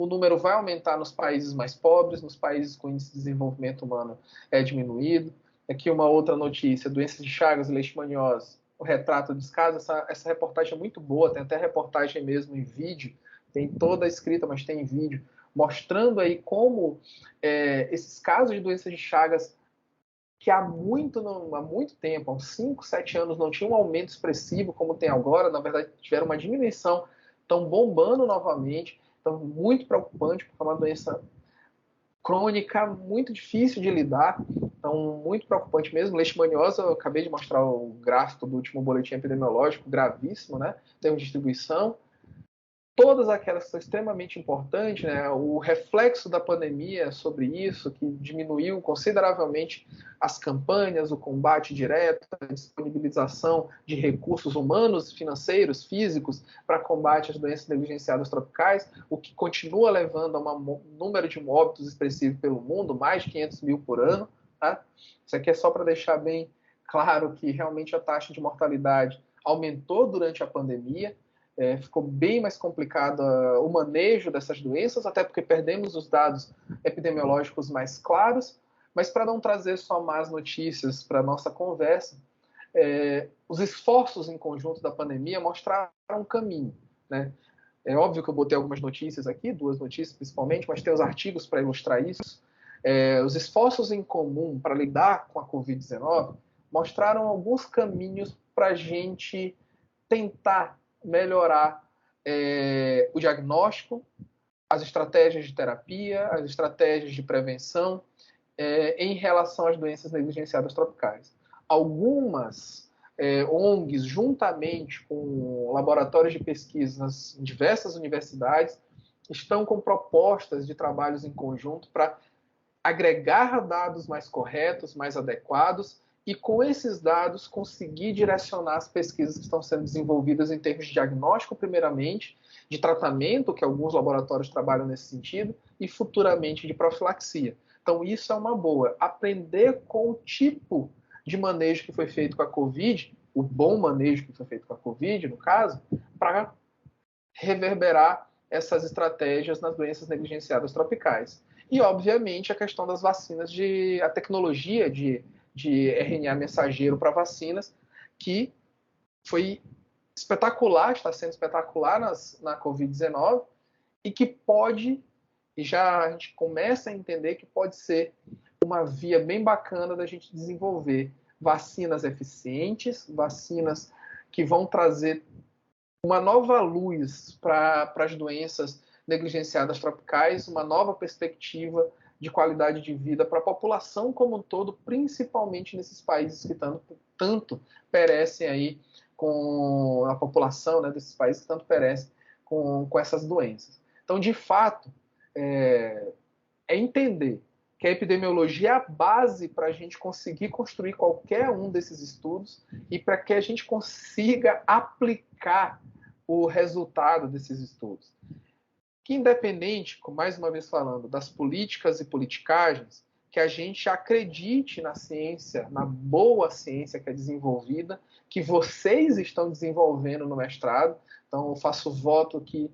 o número vai aumentar nos países mais pobres, nos países com índice de desenvolvimento humano diminuído. Aqui uma outra notícia, doenças de Chagas e leishmaniose, o retrato dos casos, essa reportagem é muito boa, tem até reportagem mesmo em vídeo, tem toda a escrita, mas tem em vídeo, mostrando aí como esses casos de doenças de Chagas que há muito tempo, há uns 5, 7 anos, não tinha um aumento expressivo como tem agora, na verdade tiveram uma diminuição, estão bombando novamente, então muito preocupante, porque é uma doença crônica, muito difícil de lidar, então muito preocupante mesmo. Leishmaniose, eu acabei de mostrar o gráfico do último boletim epidemiológico, gravíssimo, né? Tem distribuição. Todas aquelas que são extremamente importantes, né? O reflexo da pandemia sobre isso, que diminuiu consideravelmente as campanhas, o combate direto, a disponibilização de recursos humanos, financeiros, físicos, para combate às doenças negligenciadas tropicais, o que continua levando a um número de óbitos expressivo pelo mundo, mais de 500 mil por ano. Tá? Isso aqui é só para deixar bem claro que realmente a taxa de mortalidade aumentou durante a pandemia. Ficou bem mais complicado o manejo dessas doenças, até porque perdemos os dados epidemiológicos mais claros, mas para não trazer só más notícias para a nossa conversa, os esforços em conjunto da pandemia mostraram um caminho, né? É óbvio que eu botei algumas notícias aqui, 2 notícias principalmente, mas tem os artigos para ilustrar isso. Os esforços em comum para lidar com a Covid-19 mostraram alguns caminhos para a gente tentar melhorar o diagnóstico, as estratégias de terapia, as estratégias de prevenção em relação às doenças negligenciadas tropicais. Algumas ONGs, juntamente com laboratórios de pesquisa nas diversas universidades, estão com propostas de trabalhos em conjunto para agregar dados mais corretos, mais adequados, e com esses dados conseguir direcionar as pesquisas que estão sendo desenvolvidas em termos de diagnóstico, primeiramente, de tratamento, que alguns laboratórios trabalham nesse sentido, e futuramente de profilaxia. Então isso é uma boa. Aprender com o tipo de manejo que foi feito com a Covid, o bom manejo que foi feito com a Covid, no caso, para reverberar essas estratégias nas doenças negligenciadas tropicais. E, obviamente, a questão das vacinas, a tecnologia de RNA mensageiro para vacinas, que foi espetacular, está sendo espetacular na Covid-19, e que pode, e já a gente começa a entender que pode ser uma via bem bacana da gente desenvolver vacinas eficientes, vacinas que vão trazer uma nova luz para as doenças negligenciadas tropicais, uma nova perspectiva de qualidade de vida para a população como um todo, principalmente nesses países que tanto perecem aí com a população, né, desses países que tanto perecem com essas doenças. Então, de fato, é entender que a epidemiologia é a base para a gente conseguir construir qualquer um desses estudos e para que a gente consiga aplicar o resultado desses estudos. Que independente, mais uma vez falando, das políticas e politicagens, que a gente acredite na ciência, na boa ciência que é desenvolvida, que vocês estão desenvolvendo no mestrado. Então, eu faço voto que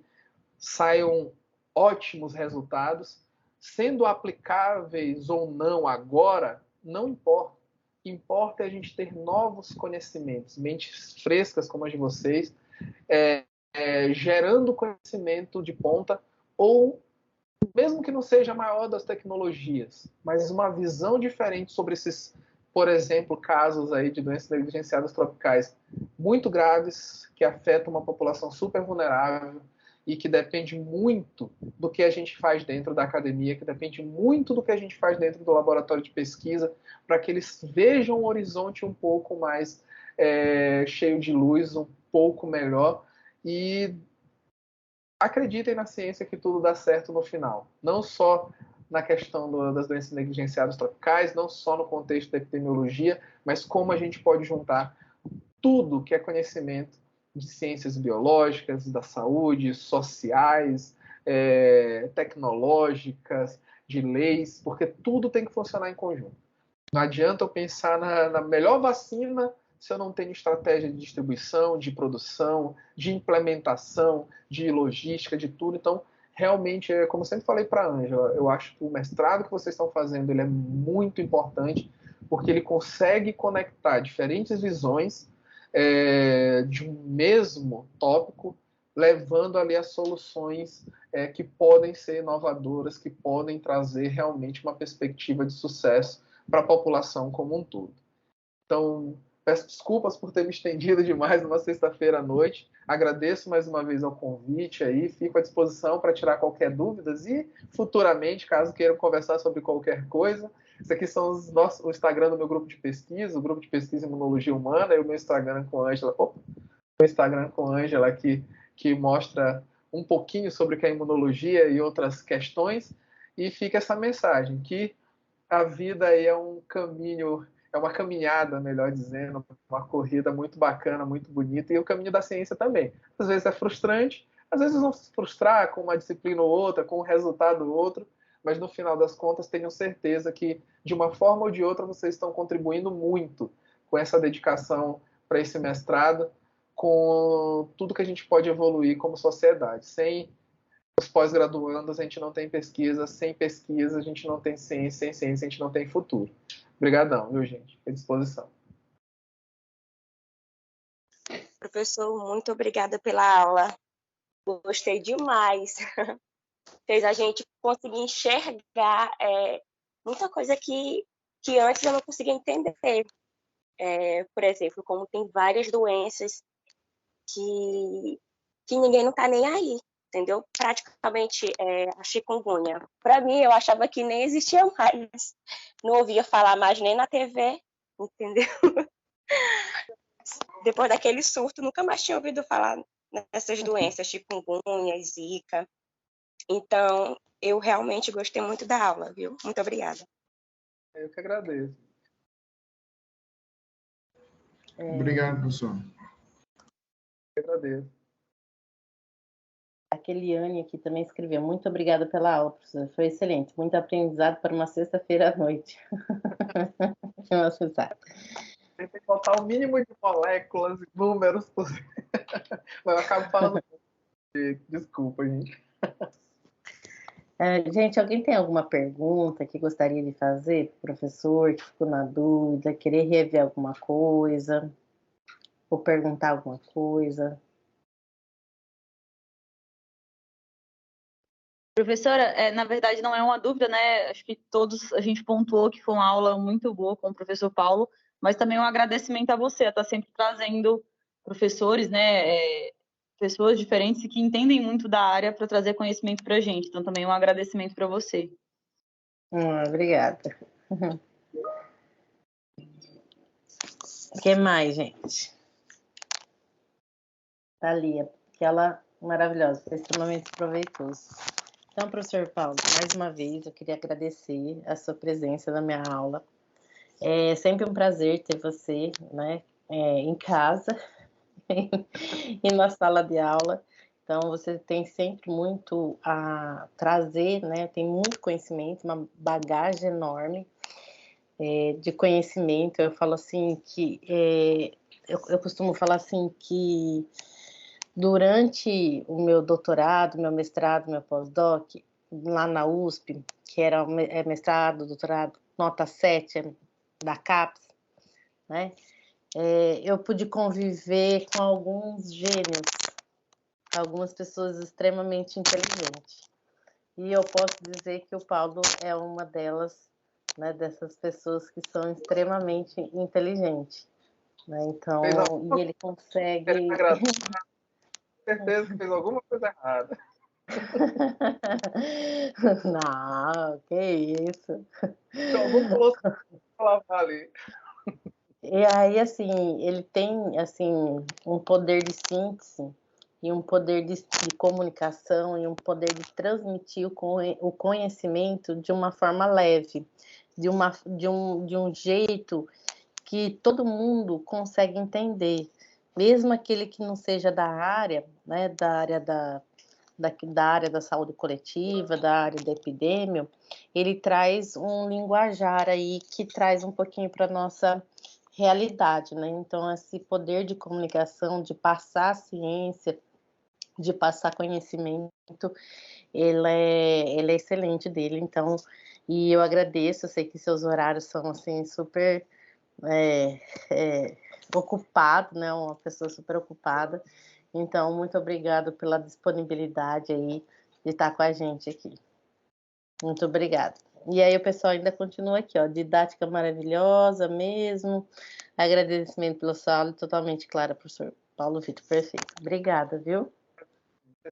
saiam ótimos resultados, sendo aplicáveis ou não agora, não importa. O que importa é a gente ter novos conhecimentos, mentes frescas como as de vocês, gerando conhecimento de ponta, ou mesmo que não seja a maior das tecnologias, mas uma visão diferente sobre esses, por exemplo, casos aí de doenças negligenciadas tropicais muito graves, que afetam uma população super vulnerável e que depende muito do que a gente faz dentro da academia, que depende muito do que a gente faz dentro do laboratório de pesquisa, para que eles vejam um horizonte um pouco mais cheio de luz, um pouco melhor, e acreditem na ciência que tudo dá certo no final. Não só na questão das doenças negligenciadas tropicais, não só no contexto da epidemiologia, mas como a gente pode juntar tudo que é conhecimento de ciências biológicas, da saúde, sociais, tecnológicas, de leis, porque tudo tem que funcionar em conjunto. Não adianta eu pensar na melhor vacina se eu não tenho estratégia de distribuição, de produção, de implementação, de logística, de tudo. Então, realmente, como eu sempre falei para a Ângela, eu acho que o mestrado que vocês estão fazendo ele é muito importante, porque ele consegue conectar diferentes visões de um mesmo tópico, levando ali as soluções que podem ser inovadoras, que podem trazer realmente uma perspectiva de sucesso para a população como um todo. Então, peço desculpas por ter me estendido demais numa sexta-feira à noite. Agradeço mais uma vez ao convite aí, fico à disposição para tirar qualquer dúvidas e futuramente, caso queiram conversar sobre qualquer coisa. Isso aqui são o Instagram do meu grupo de pesquisa, o grupo de pesquisa em imunologia humana, e o meu Instagram com a Ângela. Meu Instagram com a Ângela que mostra um pouquinho sobre o que é imunologia e outras questões. E fica essa mensagem, que a vida aí é um caminho, é uma caminhada, melhor dizendo, uma corrida muito bacana, muito bonita, e o caminho da ciência também. Às vezes é frustrante, às vezes vão se frustrar com uma disciplina ou outra, com um resultado ou outro, mas no final das contas tenham certeza que, de uma forma ou de outra, vocês estão contribuindo muito com essa dedicação para esse mestrado, com tudo que a gente pode evoluir como sociedade. Sem os pós-graduandos, a gente não tem pesquisa, sem pesquisa a gente não tem ciência, sem ciência a gente não tem futuro. Obrigadão, viu, gente? À disposição. Professor, muito obrigada pela aula. Gostei demais. Fez a gente conseguir enxergar muita coisa que antes eu não conseguia entender. Por exemplo, como tem várias doenças que ninguém não está nem aí, entendeu? Praticamente a chikungunya. Para mim, eu achava que nem existia mais. Não ouvia falar mais nem na TV, entendeu? Depois daquele surto, nunca mais tinha ouvido falar nessas doenças, chikungunya, zika. Então, eu realmente gostei muito da aula, viu? Muito obrigada. Eu que agradeço. Obrigado, professor. Eu que agradeço. A Keliane aqui também escreveu: muito obrigada pela aula, professor. Foi excelente. Muito aprendizado para uma sexta-feira à noite. Nossa, sabe. Tem que botar o mínimo de moléculas e números possível. Mas eu acabo falando. Desculpa, gente. Gente, alguém tem alguma pergunta que gostaria de fazer para o professor, que ficou na dúvida, querer rever alguma coisa, ou perguntar alguma coisa? Professora, na verdade não é uma dúvida, né? Acho que todos a gente pontuou que foi uma aula muito boa com o professor Paulo, mas também um agradecimento a você, a estar sempre trazendo professores, né? Pessoas diferentes que entendem muito da área para trazer conhecimento para a gente. Então também um agradecimento para você. Obrigada. O que mais, gente? Thalia, aquela maravilhosa, foi extremamente proveitoso. Então, professor Paulo, mais uma vez eu queria agradecer a sua presença na minha aula. É sempre um prazer ter você, né, em casa e na sala de aula. Então, você tem sempre muito a trazer, né, tem muito conhecimento, uma bagagem enorme de conhecimento. Eu falo assim que, eu costumo falar assim que durante o meu doutorado, meu mestrado, meu pós-doc, lá na USP, que era mestrado, doutorado, nota 7 da CAPES, né? Eu pude conviver com alguns gênios, algumas pessoas extremamente inteligentes. E eu posso dizer que o Paulo é uma delas, né, dessas pessoas que são extremamente inteligentes. Né? Então, e ele consegue... certeza que fez alguma coisa errada. Não, que isso. Algum colosso pra lavar ali. E aí, assim, ele tem, assim, um poder de síntese e um poder de comunicação e um poder de transmitir o conhecimento de uma forma leve, de um jeito que todo mundo consegue entender, mesmo aquele que não seja da área, né, da área da saúde coletiva, da área da epidemia, ele traz um linguajar aí que traz um pouquinho para nossa realidade, né? Então, esse poder de comunicação, de passar ciência, de passar conhecimento, ele é excelente dele. Então, e eu agradeço, eu sei que seus horários são, assim, super ocupado, né? Uma pessoa super ocupada. Então, muito obrigado pela disponibilidade aí de estar com a gente aqui. Muito obrigada. E aí o pessoal ainda continua aqui, ó, didática maravilhosa mesmo, agradecimento pela sua aula, totalmente clara, professor Paulo Vitor, perfeito. Obrigada, viu?